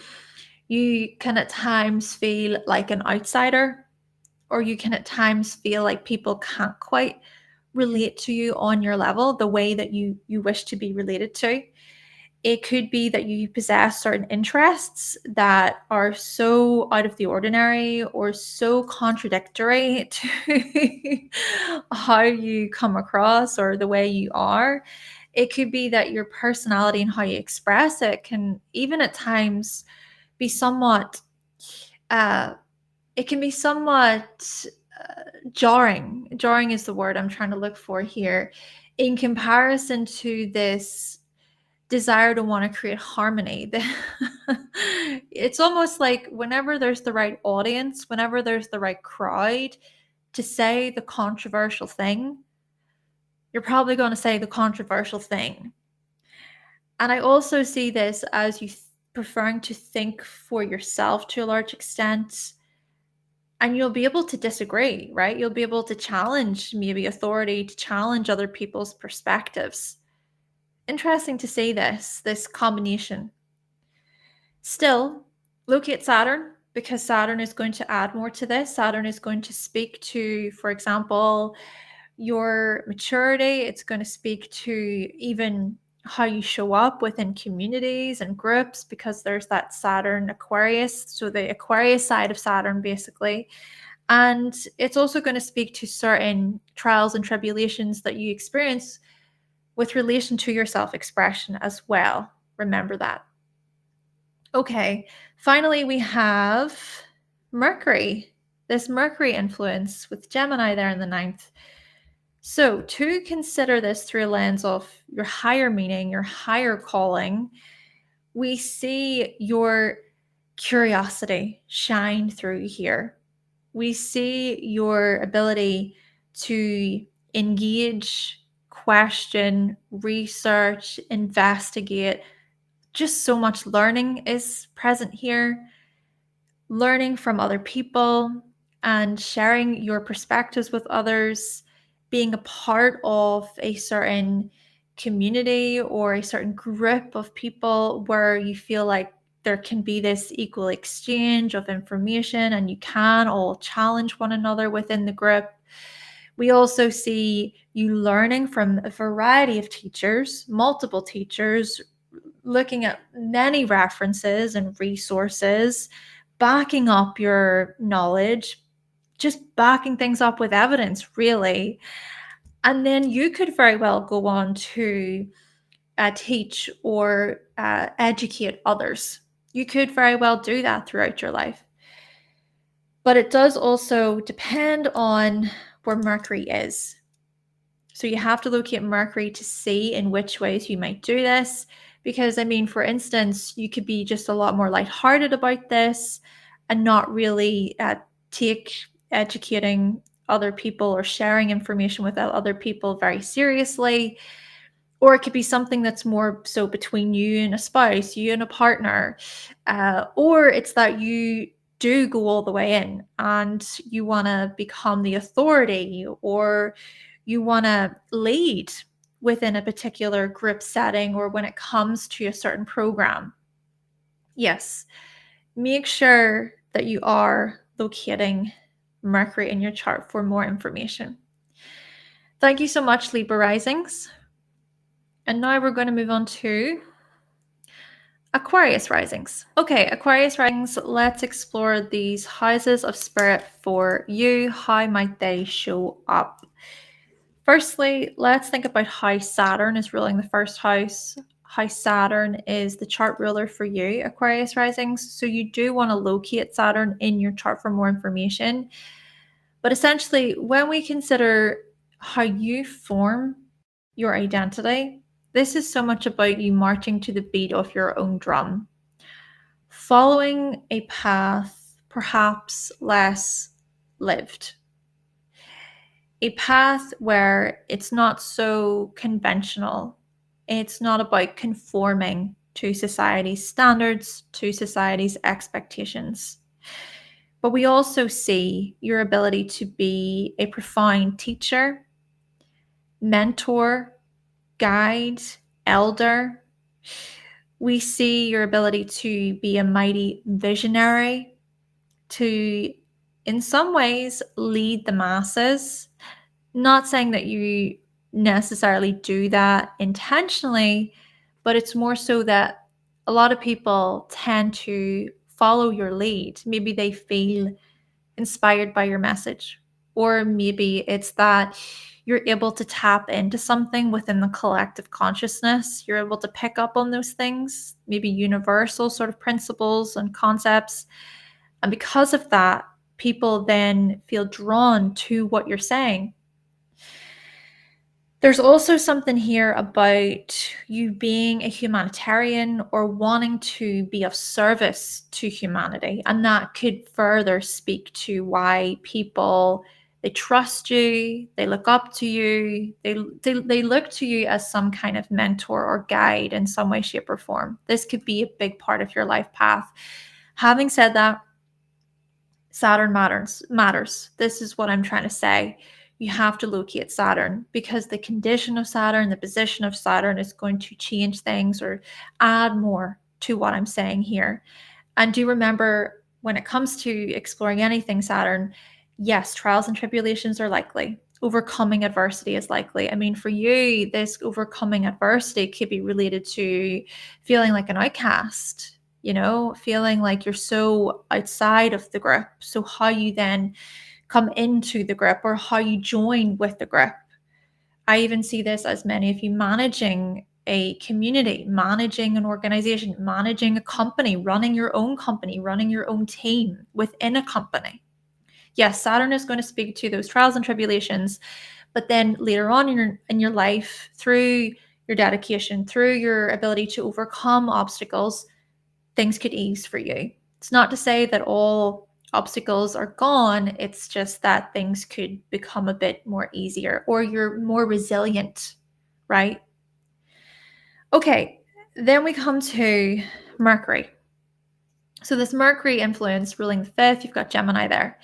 you can at times feel like an outsider, or you can at times feel like people can't quite relate to you on your level the way that you wish to be related to. It could be that you possess certain interests that are so out of the ordinary or so contradictory to how you come across or the way you are. It could be that your personality and how you express it can even at times be somewhat uh, it can be somewhat jarring. Jarring is the word I'm trying to look for here, in comparison to this desire to want to create harmony. It's almost like whenever there's the right audience, whenever there's the right crowd to say the controversial thing, you're probably going to say the controversial thing. And I also see this as you preferring to think for yourself to a large extent. And you'll be able to disagree, right? You'll be able to challenge maybe authority, to challenge other people's perspectives. Interesting to see this combination. Still, locate Saturn, because Saturn is going to add more to this. Saturn is going to speak to, for example, your maturity. It's going to speak to even how you show up within communities and groups, because there's that Saturn Aquarius. So the Aquarius side of Saturn, basically. And it's also going to speak to certain trials and tribulations that you experience with relation to your self-expression as well. Remember that. Okay, finally we have Mercury, this Mercury influence with Gemini there in the 9th. So to consider this through a lens of your higher meaning, your higher calling, we see your curiosity shine through here. We see your ability to engage, question, research, investigate. Just so much learning is present here. Learning from other people and sharing your perspectives with others, being a part of a certain community or a certain group of people where you feel like there can be this equal exchange of information and you can all challenge one another within the group. We also see you learning from a variety of teachers, multiple teachers, looking at many references and resources, backing up your knowledge, just backing things up with evidence, really. And then you could very well go on to teach or educate others. You could very well do that throughout your life. But it does also depend on where Mercury is. So you have to locate Mercury to see in which ways you might do this. Because, I mean, for instance, you could be just a lot more lighthearted about this and not really take educating other people or sharing information with other people very seriously. Or it could be something that's more so between you and a spouse, you and a partner. Or it's that you do go all the way in and you want to become the authority, or you want to lead within a particular group setting, or when it comes to a certain program. Yes, make sure that you are locating Mercury in your chart for more information. Thank you so much, Libra Risings. And now we're going to move on to Aquarius Risings. Okay, Aquarius Risings, let's explore these houses of spirit for you. How might they show up? Firstly, let's think about how Saturn is ruling the first house, how Saturn is the chart ruler for you, Aquarius Risings. So you do want to locate Saturn in your chart for more information. But essentially, when we consider how you form your identity, this is so much about you marching to the beat of your own drum, following a path perhaps less lived. A path where it's not so conventional. It's not about conforming to society's standards, to society's expectations. But we also see your ability to be a profound teacher, mentor, guide, elder. We see your ability to be a mighty visionary, to, in some ways, lead the masses. Not saying that you necessarily do that intentionally, but it's more so that a lot of people tend to follow your lead. Maybe they feel inspired by your message, or maybe it's that you're able to tap into something within the collective consciousness. You're able to pick up on those things, maybe universal sort of principles and concepts. And because of that, people then feel drawn to what you're saying. There's also something here about you being a humanitarian or wanting to be of service to humanity. And that could further speak to why people, they trust you, they look up to you, they look to you as some kind of mentor or guide in some way, shape, or form. This could be a big part of your life path. Having said that, Saturn matters. This is what I'm trying to say. You have to locate Saturn, because the condition of Saturn, the position of Saturn is going to change things or add more to what I'm saying here. And do remember, when it comes to exploring anything Saturn, yes, trials and tribulations are likely. Overcoming adversity is likely. I mean, for you, this overcoming adversity could be related to feeling like an outcast, feeling like you're so outside of the group. So how you then come into the group, or how you join with the group. I even see this as many of you managing a community, managing an organization, managing a company, running your own team within a company. Yes, Saturn is going to speak to those trials and tribulations, but then later on in your life, through your dedication, through your ability to overcome obstacles, things could ease for you. It's not to say that all obstacles are gone. It's just that things could become a bit more easier, or you're more resilient, right? Okay, then we come to Mercury. So this Mercury influence ruling the fifth, you've got Gemini there.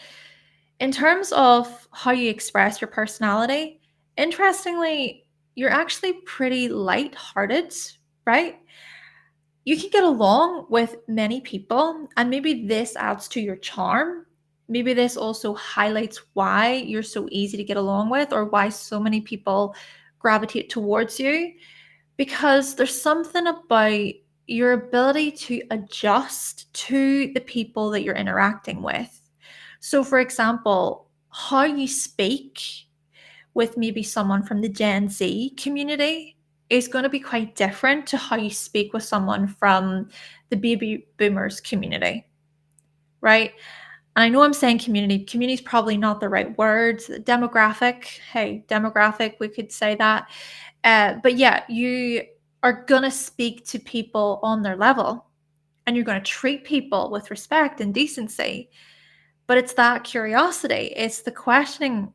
In terms of how you express your personality, interestingly, you're actually pretty light-hearted, right? You can get along with many people, and maybe this adds to your charm. Maybe this also highlights why you're so easy to get along with, or why so many people gravitate towards you, because there's something about your ability to adjust to the people that you're interacting with. So, for example, how you speak with maybe someone from the Gen Z community is going to be quite different to how you speak with someone from the baby boomers community, right? And I know I'm saying community. Community is probably not the right word. Demographic. Hey, demographic, we could say that. But yeah, you are going to speak to people on their level, and you're going to treat people with respect and decency. But it's that curiosity. It's the questioning.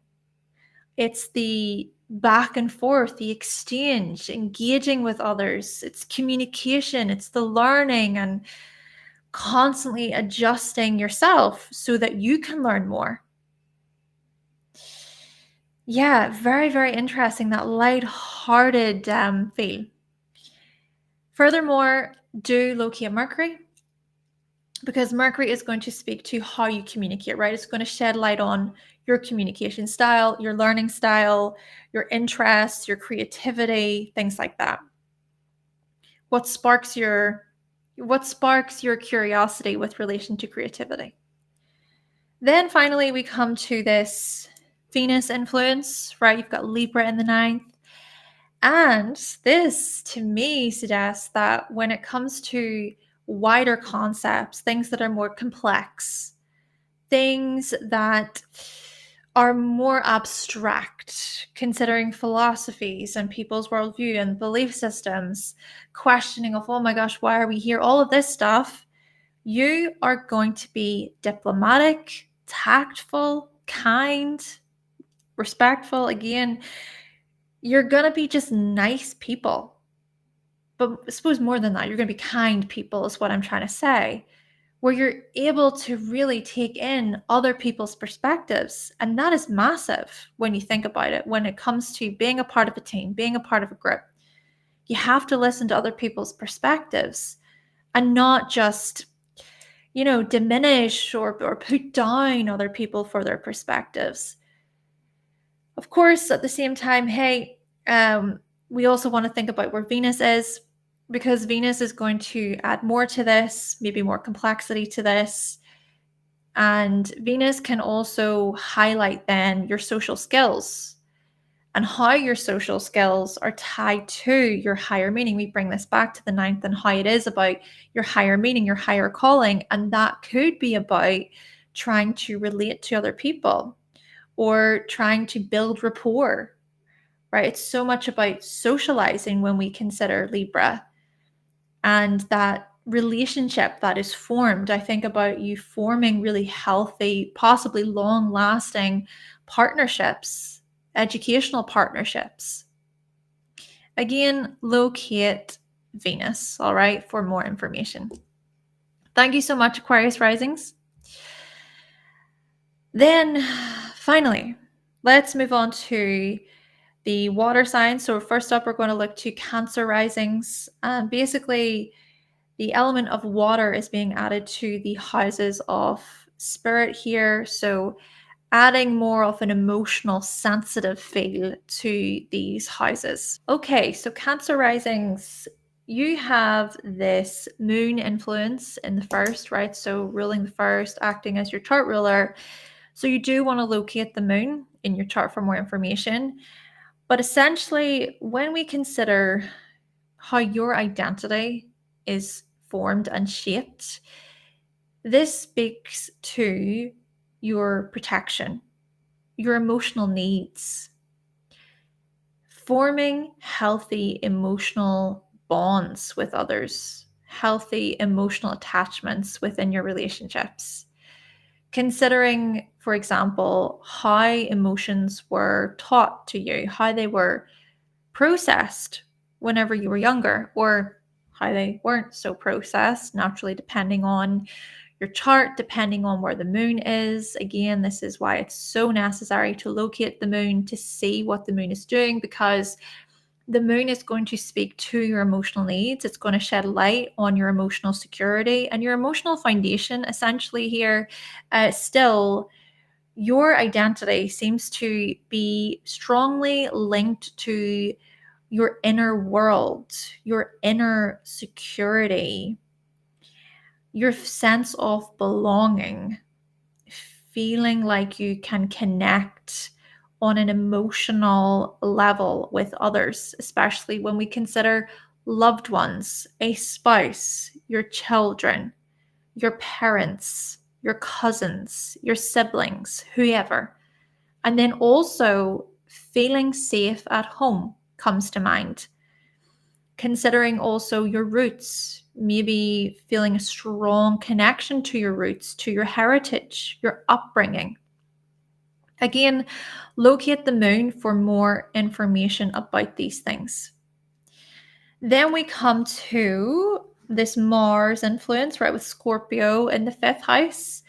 It's the back and forth, the exchange, engaging with others. It's communication. It's the learning and constantly adjusting yourself so that you can learn more. Yeah, very, very interesting, that light-hearted feel. Furthermore, do locate Mercury, because Mercury is going to speak to how you communicate, right? It's going to shed light on your communication style, your learning style, your interests, your creativity, things like that. What sparks your curiosity with relation to creativity? Then finally, we come to this Venus influence, right? You've got Libra in the ninth. And this, to me, suggests that when it comes to wider concepts, things that are more complex, things that are more abstract, considering philosophies and people's worldview and belief systems, questioning of, oh my gosh, why are we here? All of this stuff, you are going to be diplomatic, tactful, kind, respectful. Again, you're going to be just nice people. But I suppose more than that, you're going to be kind people is what I'm trying to say, where you're able to really take in other people's perspectives. And that is massive when you think about it, when it comes to being a part of a team, being a part of a group. You have to listen to other people's perspectives and not just, diminish or put down other people for their perspectives. Of course, at the same time, hey, we also want to think about where Venus is, because Venus is going to add more to this, maybe more complexity to this. And Venus can also highlight then your social skills and how your social skills are tied to your higher meaning. We bring this back to the ninth and how it is about your higher meaning, your higher calling. And that could be about trying to relate to other people or trying to build rapport, right? It's so much about socializing when we consider Libra and that relationship that is formed. I think about you forming really healthy, possibly long-lasting partnerships, educational partnerships. Again, locate Venus, all right, for more information. Thank you so much, Aquarius Risings. Then finally, let's move on to the water signs. So first up, we're going to look to Cancer Risings. Basically, the element of water is being added to the houses of spirit here. So adding more of an emotional, sensitive feel to these houses. Okay, so Cancer Risings, you have this moon influence in the first, right? So ruling the first, acting as your chart ruler. So you do want to locate the moon in your chart for more information. But essentially, when we consider how your identity is formed and shaped, this speaks to your protection, your emotional needs, forming healthy emotional bonds with others, healthy emotional attachments within your relationships. Considering, for example, how emotions were taught to you, how they were processed whenever you were younger, or how they weren't so processed, naturally, depending on your chart, depending on where the moon is. Again, this is why it's so necessary to locate the moon to see what the moon is doing, because the moon is going to speak to your emotional needs. It's going to shed light on your emotional security and your emotional foundation. Essentially here, still, your identity seems to be strongly linked to your inner world, your inner security, your sense of belonging, feeling like you can connect on an emotional level with others, especially when we consider loved ones, a spouse, your children, your parents, your cousins, your siblings, whoever. And then also feeling safe at home comes to mind. Considering also your roots, maybe feeling a strong connection to your roots, to your heritage, your upbringing. Again, locate the moon for more information about these things. Then we come to this Mars influence, right, with Scorpio in the fifth house.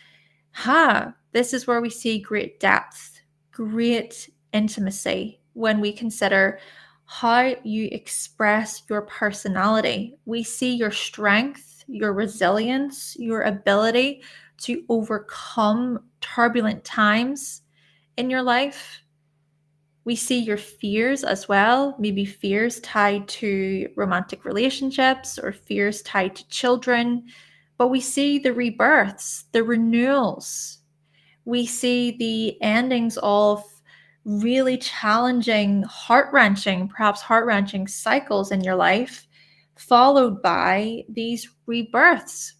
This is where we see great depth, great intimacy when we consider how you express your personality. We see your strength, your resilience, your ability to overcome turbulent times in your life. We see your fears as well, maybe fears tied to romantic relationships or fears tied to children. But we see the rebirths, the renewals. We see the endings of really challenging, perhaps heart-wrenching cycles in your life, followed by these rebirths,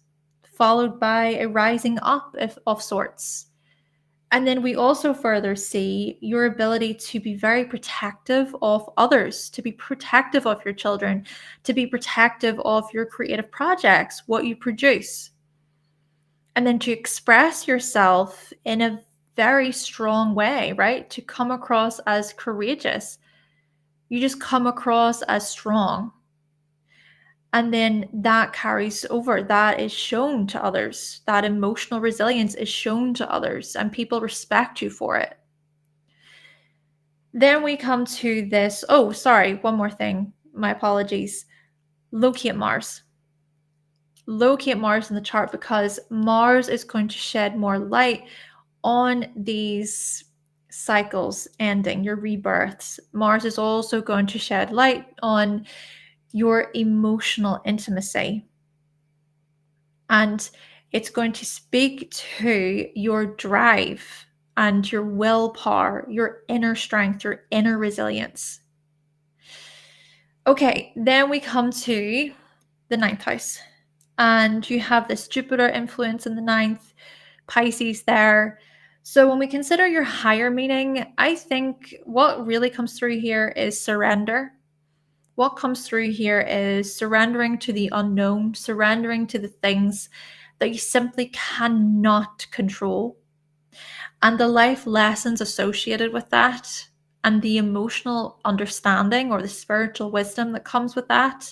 followed by a rising up of sorts. And then we also further see your ability to be very protective of others, to be protective of your children, to be protective of your creative projects, what you produce. And then to express yourself in a very strong way, right? To come across as courageous. You just come across as strong. And then that carries over. That is shown to others. That emotional resilience is shown to others, and people respect you for it. Then we come to this. Oh, sorry, one more thing. my apologies, locate Mars. Locate Mars in the chart, because Mars is going to shed more light on these cycles ending, your rebirths. Mars is also going to shed light on your emotional intimacy. And it's going to speak to your drive and your willpower, your inner strength, your inner resilience. Okay, then we come to the ninth house. And you have this Jupiter influence in the ninth, Pisces there. So when we consider your higher meaning, I think what really comes through here is surrender. What comes through here is surrendering to the unknown, surrendering to the things that you simply cannot control, and the life lessons associated with that, and the emotional understanding or the spiritual wisdom that comes with that.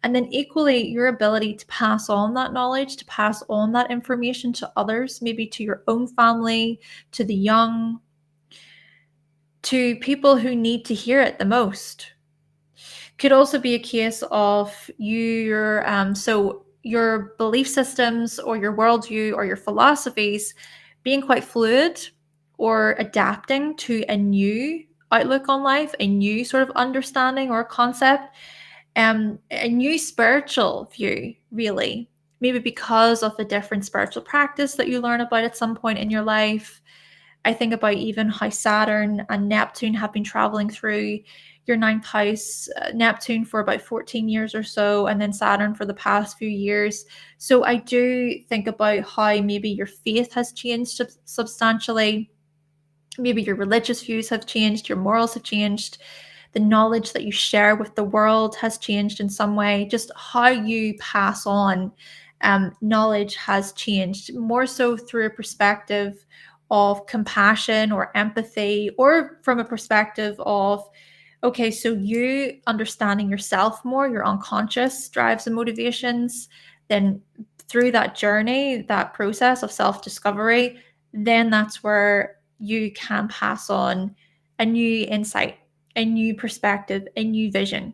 And then equally, your ability to pass on that knowledge, to pass on that information to others, maybe to your own family, to the young, to people who need to hear it the most. Could also be a case of your belief systems or your worldview or your philosophies being quite fluid or adapting to a new outlook on life, a new sort of understanding or concept, a new spiritual view, really. Maybe because of a different spiritual practice that you learn about at some point in your life. I think about even how Saturn and Neptune have been traveling through your ninth house, Neptune for about 14 years or so, and then Saturn for the past few years. So I do think about how maybe your faith has changed substantially. Maybe your religious views have changed, your morals have changed, the knowledge that you share with the world has changed in some way. Just how you pass on knowledge has changed, more so through a perspective of compassion or empathy, or from a perspective of, okay, so you understanding yourself more, your unconscious drives and motivations, then through that journey, that process of self-discovery, then that's where you can pass on a new insight, a new perspective, a new vision.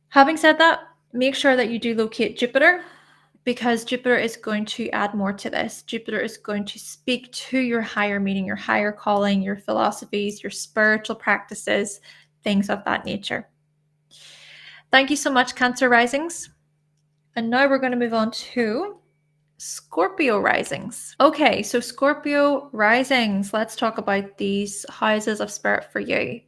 Having said that, make sure that you do locate Jupiter, because Jupiter is going to add more to this. Jupiter is going to speak to your higher meaning, your higher calling, your philosophies, your spiritual practices, things of that nature. Thank you so much, Cancer Risings. And now we're going to move on to Scorpio Risings. Okay, so Scorpio Risings, let's talk about these houses of spirit for you.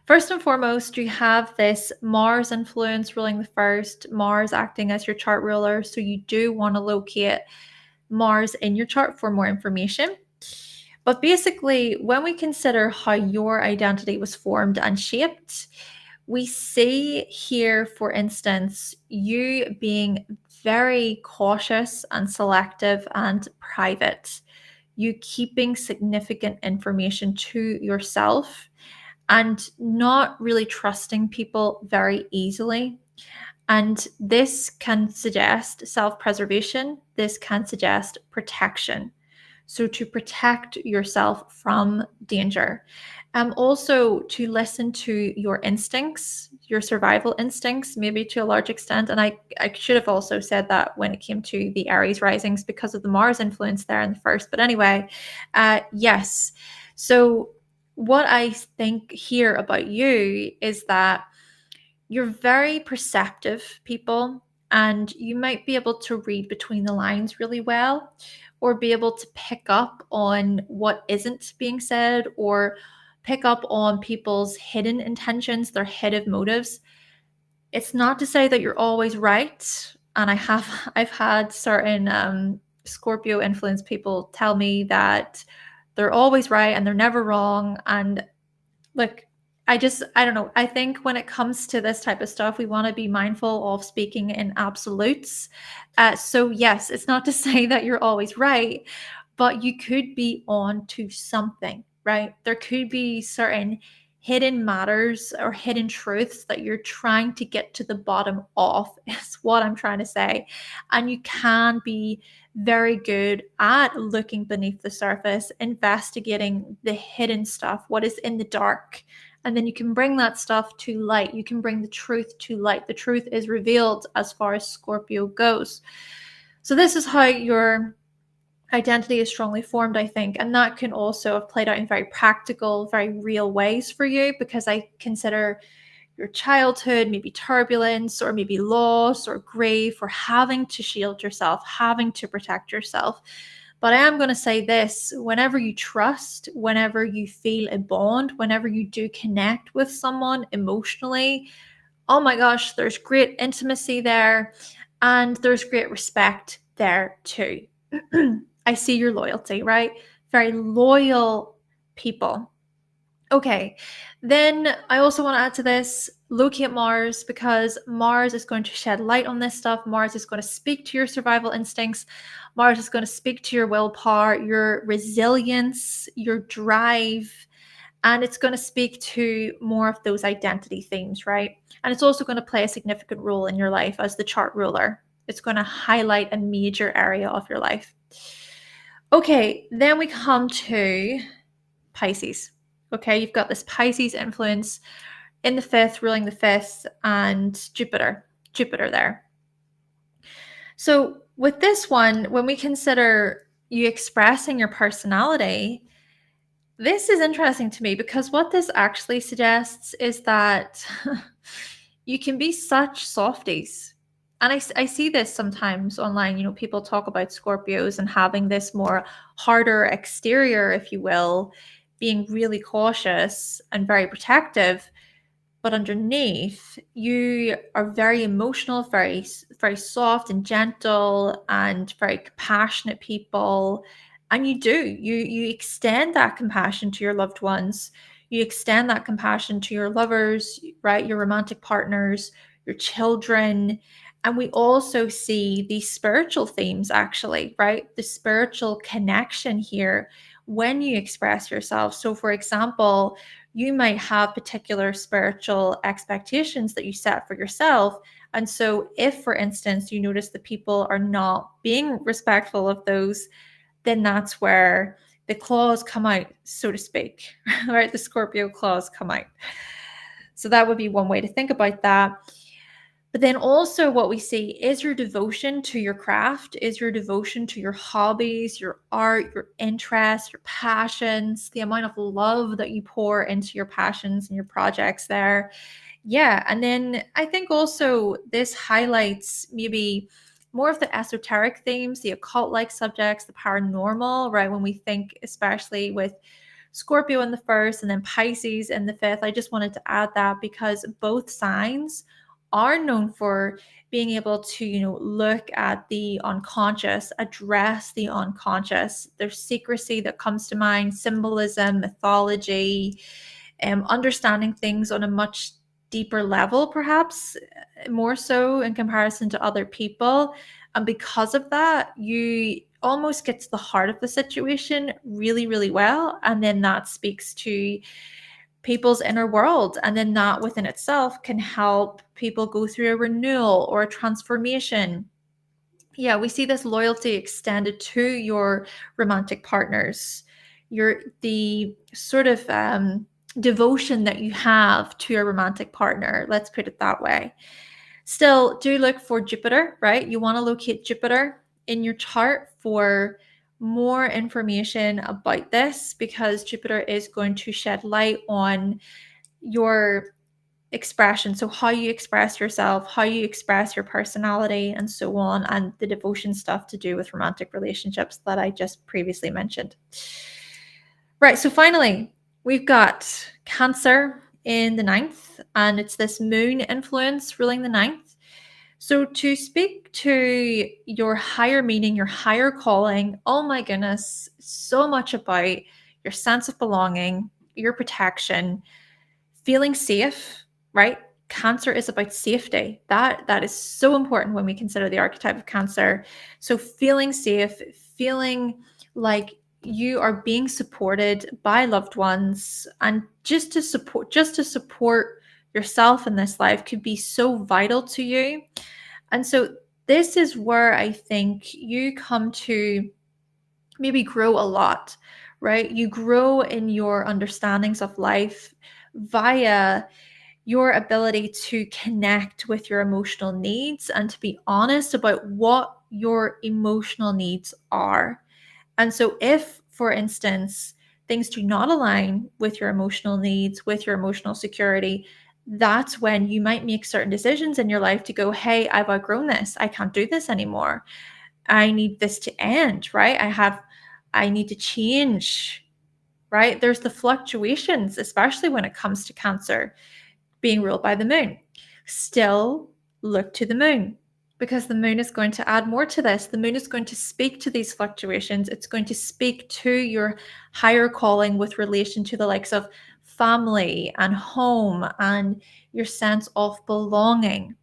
First and foremost, you have this Mars influence ruling the first, Mars acting as your chart ruler. So you do want to locate Mars in your chart for more information. But basically, when we consider how your identity was formed and shaped, we see here, for instance, you being very cautious and selective and private, you keeping significant information to yourself and not really trusting people very easily. And this can suggest self-preservation. This can suggest protection. So to protect yourself from danger. Also to listen to your instincts, your survival instincts, maybe to a large extent. And I should have also said that when it came to the Aries risings because of the Mars influence there in the first. But anyway, yes. So what I think here about you is that you're very perceptive people, and you might be able to read between the lines really well, or be able to pick up on what isn't being said, or pick up on people's hidden intentions, their hidden motives. It's not to say that you're always right. And I've had certain Scorpio influenced people tell me that they're always right and they're never wrong. And look, I don't know. I think when it comes to this type of stuff, we want to be mindful of speaking in absolutes. So yes, it's not to say that you're always right, but you could be on to something, right? There could be certain hidden matters or hidden truths that you're trying to get to the bottom of, is what I'm trying to say. And you can be very good at looking beneath the surface, investigating the hidden stuff, what is in the dark, And then you can bring that stuff to light. You can bring the truth to light. The truth is revealed as far as Scorpio goes. So this is how your identity is strongly formed, I think. And that can also have played out in very practical, very real ways for you, because I consider your childhood, maybe turbulence or maybe loss or grief or having to shield yourself, having to protect yourself. But I am going to say this, whenever you trust, whenever you feel a bond, whenever you do connect with someone emotionally, oh my gosh, there's great intimacy there and there's great respect there too. I see your loyalty, right? Very loyal people. Okay, then I also want to add to this, locate Mars, because Mars is going to shed light on this stuff. Mars is going to speak to your survival instincts. Mars is going to speak to your willpower, your resilience, your drive, and it's going to speak to more of those identity themes, right? And it's also going to play a significant role in your life as the chart ruler. It's going to highlight a major area of your life. Okay, then we come to Pisces. Okay, you've got this Pisces influence in the fifth, ruling the fifth, and Jupiter there. So with this one, when we consider you expressing your personality, this is interesting to me because what this actually suggests is that you can be such softies. And I see this sometimes online, people talk about Scorpios and having this more harder exterior, if you will, being really cautious and very protective. But underneath, you are very emotional, very, very soft and gentle and very compassionate people. And you extend that compassion to your loved ones. You extend that compassion to your lovers, right? Your romantic partners, your children. And we also see these spiritual themes, actually, right? The spiritual connection here when you express yourself. So, for example, you might have particular spiritual expectations that you set for yourself. And so, if, for instance, you notice that people are not being respectful of those, then that's where the claws come out, so to speak, right? The Scorpio claws come out. So that would be one way to think about that. But then also what we see is your devotion to your craft, is your devotion to your hobbies, your art, your interests, your passions, the amount of love that you pour into your passions and your projects there. Yeah. And then I think also this highlights maybe more of the esoteric themes, the occult-like subjects, the paranormal, right? When we think, especially with Scorpio in the first and then Pisces in the fifth, I just wanted to add that because both signs are known for being able to, look at the unconscious, address the unconscious. There's secrecy that comes to mind, symbolism, mythology, understanding things on a much deeper level, perhaps more so in comparison to other people. And because of that, you almost get to the heart of the situation really, really well. And then that speaks to people's inner world. And then that within itself can help people go through a renewal or a transformation. Yeah, we see this loyalty extended to your romantic partners. The sort of devotion that you have to your romantic partner, let's put it that way. Still, do look for Jupiter, right? You want to locate Jupiter in your chart for more information about this because Jupiter is going to shed light on your expression. So how you express yourself, how you express your personality and so on, and the devotion stuff to do with romantic relationships that I just previously mentioned. Right, so finally, we've got Cancer in the ninth, and it's this moon influence ruling the ninth. So to speak to your higher meaning, your higher calling, oh my goodness, so much about your sense of belonging, your protection, feeling safe, right? Cancer is about safety. That is so important when we consider the archetype of Cancer. So feeling safe, feeling like you are being supported by loved ones, and just to support yourself in this life could be so vital to you. And so this is where I think you come to maybe grow a lot, right? You grow in your understandings of life via your ability to connect with your emotional needs and to be honest about what your emotional needs are. And so, if, for instance, things do not align with your emotional needs, with your emotional security, that's when you might make certain decisions in your life to go, hey, I've outgrown this. I can't do this anymore. I need this to end, right? I need to change, right? There's the fluctuations, especially when it comes to Cancer being ruled by the moon. Still look to the moon, because the moon is going to add more to this. The moon is going to speak to these fluctuations. It's going to speak to your higher calling with relation to the likes of family and home and your sense of belonging.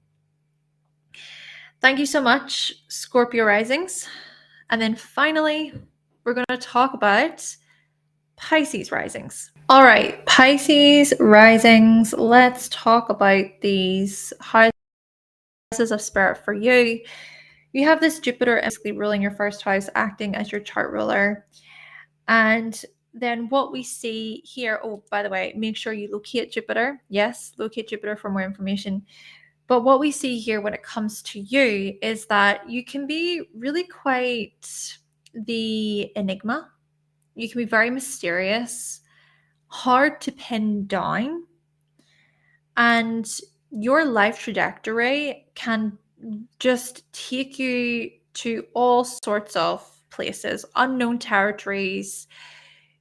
Thank you so much, Scorpio Risings. And then finally, we're going to talk about Pisces Risings. All right, Pisces Risings. Let's talk about these houses of spirit for you. You have this Jupiter basically ruling your first house, acting as your chart ruler. And then what we see here, oh, by the way, make sure you locate Jupiter. Yes, locate Jupiter for more information. But what we see here when it comes to you is that you can be really quite the enigma. You can be very mysterious, hard to pin down, and your life trajectory can just take you to all sorts of places, unknown territories.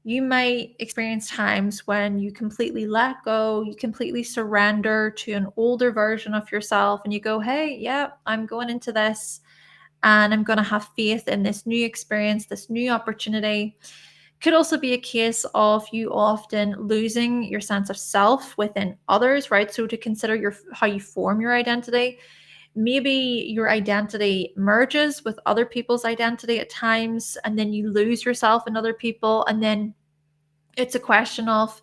You might experience times when you completely let go, you completely surrender to an older version of yourself, and you go, hey, yeah, I'm going into this and I'm going to have faith in this new experience, this new opportunity. Could also be a case of you often losing your sense of self within others, right? So to consider how you form your identity. Maybe your identity merges with other people's identity at times, and then you lose yourself in other people. And then it's a question of,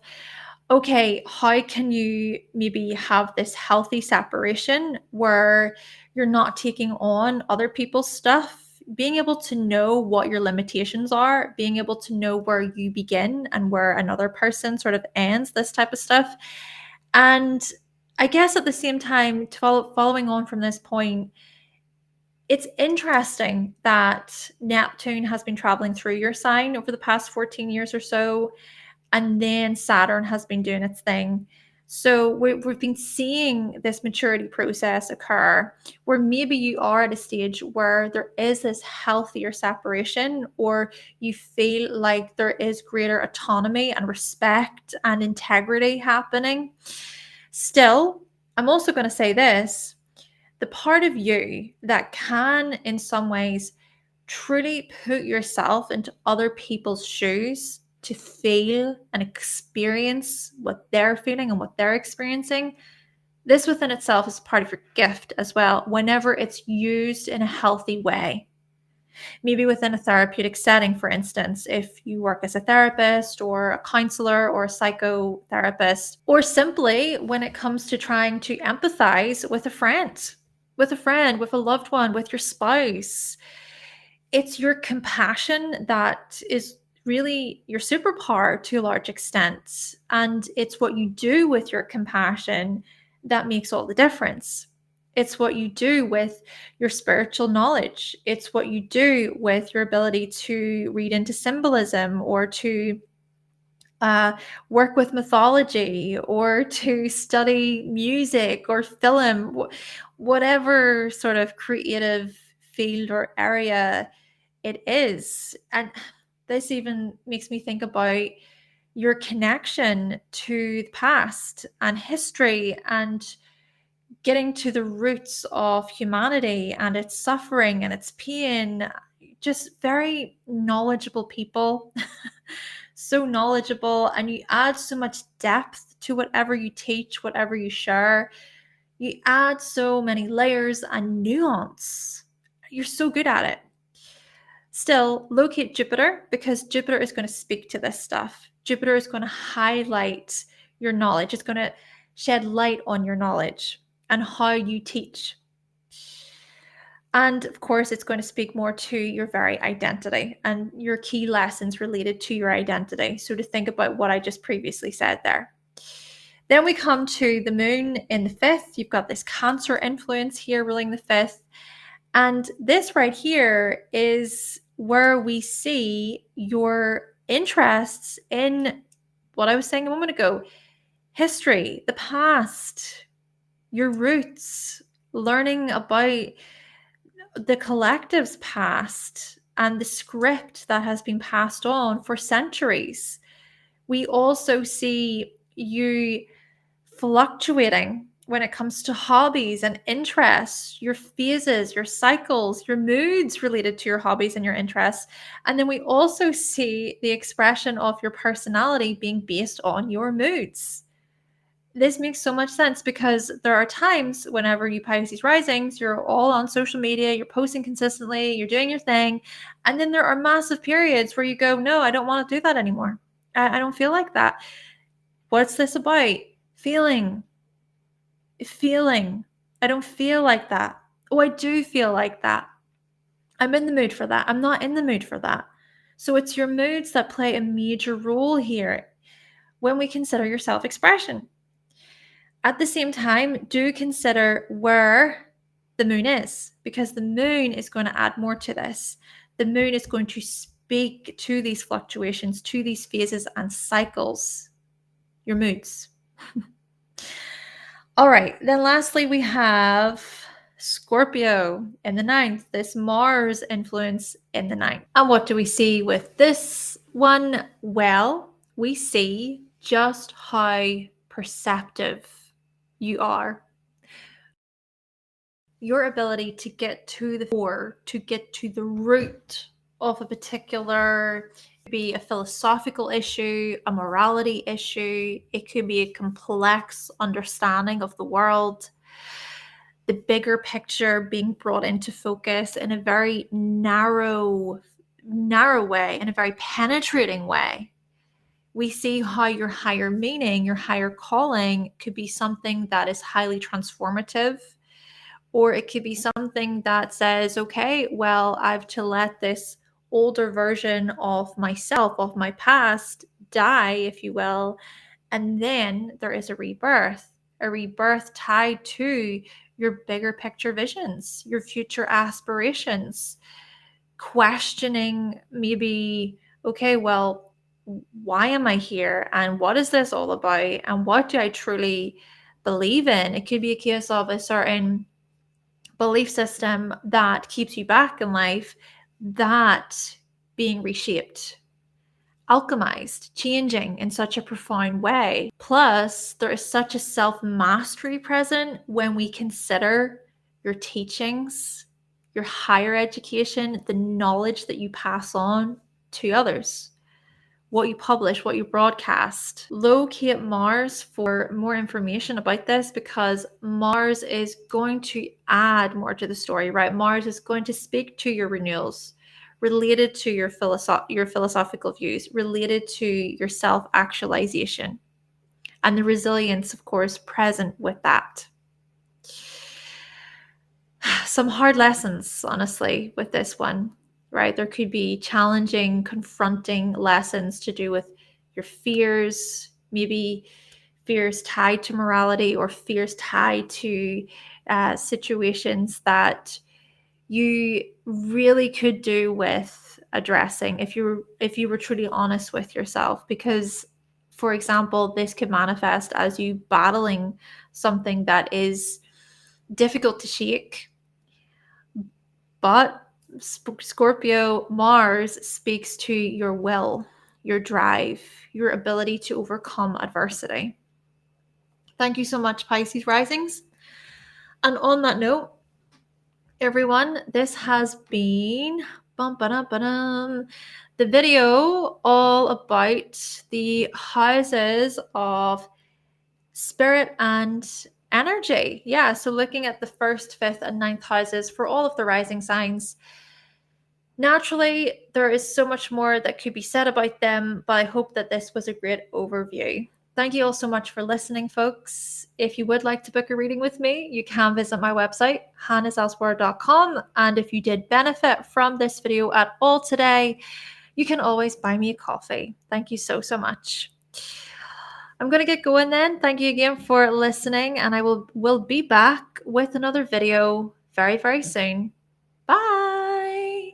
okay, how can you maybe have this healthy separation where you're not taking on other people's stuff, being able to know what your limitations are, being able to know where you begin and where another person sort of ends, this type of stuff. And I guess at the same time, following on from this point, it's interesting that Neptune has been traveling through your sign over the past 14 years or so, and then Saturn has been doing its thing. So we've been seeing this maturity process occur where maybe you are at a stage where there is this healthier separation, or you feel like there is greater autonomy and respect and integrity happening. Still, I'm also going to say this: the part of you that can, in some ways, truly put yourself into other people's shoes to feel and experience what they're feeling and what they're experiencing, this within itself is part of your gift as well, whenever it's used in a healthy way. Maybe within a therapeutic setting, for instance, if you work as a therapist or a counselor or a psychotherapist, or simply when it comes to trying to empathize with a friend, with a loved one, with your spouse. It's your compassion that is really your superpower to a large extent. And it's what you do with your compassion that makes all the difference. It's what you do with your spiritual knowledge. It's what you do with your ability to read into symbolism, or to work with mythology, or to study music or film, whatever sort of creative field or area it is. And this even makes me think about your connection to the past and history, and getting to the roots of humanity and its suffering and its pain. Just very knowledgeable people. So knowledgeable, and you add so much depth to whatever you teach, whatever you share. You add so many layers and nuance. You're so good at it. Still, locate Jupiter, because Jupiter is going to speak to this stuff. Jupiter is going to highlight your knowledge. It's going to shed light on your knowledge and how you teach. And of course, it's going to speak more to your very identity and your key lessons related to your identity. So to think about what I just previously said there. Then we come to the moon in the 5th. You've got this Cancer influence here ruling the 5th. And this right here is where we see your interests in what I was saying a moment ago: history, the past, your roots, learning about the collective's past and the script that has been passed on for centuries. We also see you fluctuating when it comes to hobbies and interests, your phases, your cycles, your moods related to your hobbies and your interests. And then we also see the expression of your personality being based on your moods. This makes so much sense because there are times whenever you Pisces Risings, you're all on social media, you're posting consistently, you're doing your thing. And then there are massive periods where you go, no, I don't want to do that anymore. I don't feel like that. What's this about? Feeling. I don't feel like that. Oh, I do feel like that. I'm in the mood for that. I'm not in the mood for that. So it's your moods that play a major role here when we consider your self-expression. At the same time, do consider where the moon is, because the moon is going to add more to this. The moon is going to speak to these fluctuations, to these phases and cycles, your moods. All right, then lastly, we have Scorpio in the 9th, this Mars influence in the 9th. And what do we see with this one? Well, we see just how perceptive you are. Your ability to get to the core, to get to the root of a particular, be a philosophical issue, a morality issue. It could be a complex understanding of the world, the bigger picture being brought into focus in a very narrow way, in a very penetrating way. We see how your higher meaning, your higher calling could be something that is highly transformative, or it could be something that says, okay, well, I have to let this older version of myself, of my past, die, if you will. And then there is a rebirth tied to your bigger picture visions, your future aspirations, questioning maybe, okay, well, why am I here? And what is this all about? And what do I truly believe in? It could be a case of a certain belief system that keeps you back in life, that being reshaped, alchemized, changing in such a profound way. Plus, there is such a self-mastery present when we consider your teachings, your higher education, the knowledge that you pass on to others, what you publish, what you broadcast. Locate Mars for more information about this, because Mars is going to add more to the story, right? Mars is going to speak to your renewals related to your philosophical views, related to your self-actualization, and the resilience, of course, present with that. Some hard lessons, honestly, with this one, right? There could be challenging, confronting lessons to do with your fears, maybe fears tied to morality, or fears tied to situations that you really could do with addressing if you were truly honest with yourself. Because, for example, this could manifest as you battling something that is difficult to shake. But Scorpio Mars speaks to your will, your drive, your ability to overcome adversity. Thank you so much, Pisces Risings. And on that note, everyone, this has been the video all about the houses of spirit and energy. Yeah, so looking at the 1st, 5th, and 9th houses for all of the rising signs. Naturally, there is so much more that could be said about them, but I hope that this was a great overview. Thank you all so much for listening, folks. If you would like to book a reading with me, you can visit my website, hannahselsewhere.com. And if you did benefit from this video at all today, you can always buy me a coffee. Thank you so much. I'm going to get going then. Thank you again for listening, and I will be back with another video very, very soon.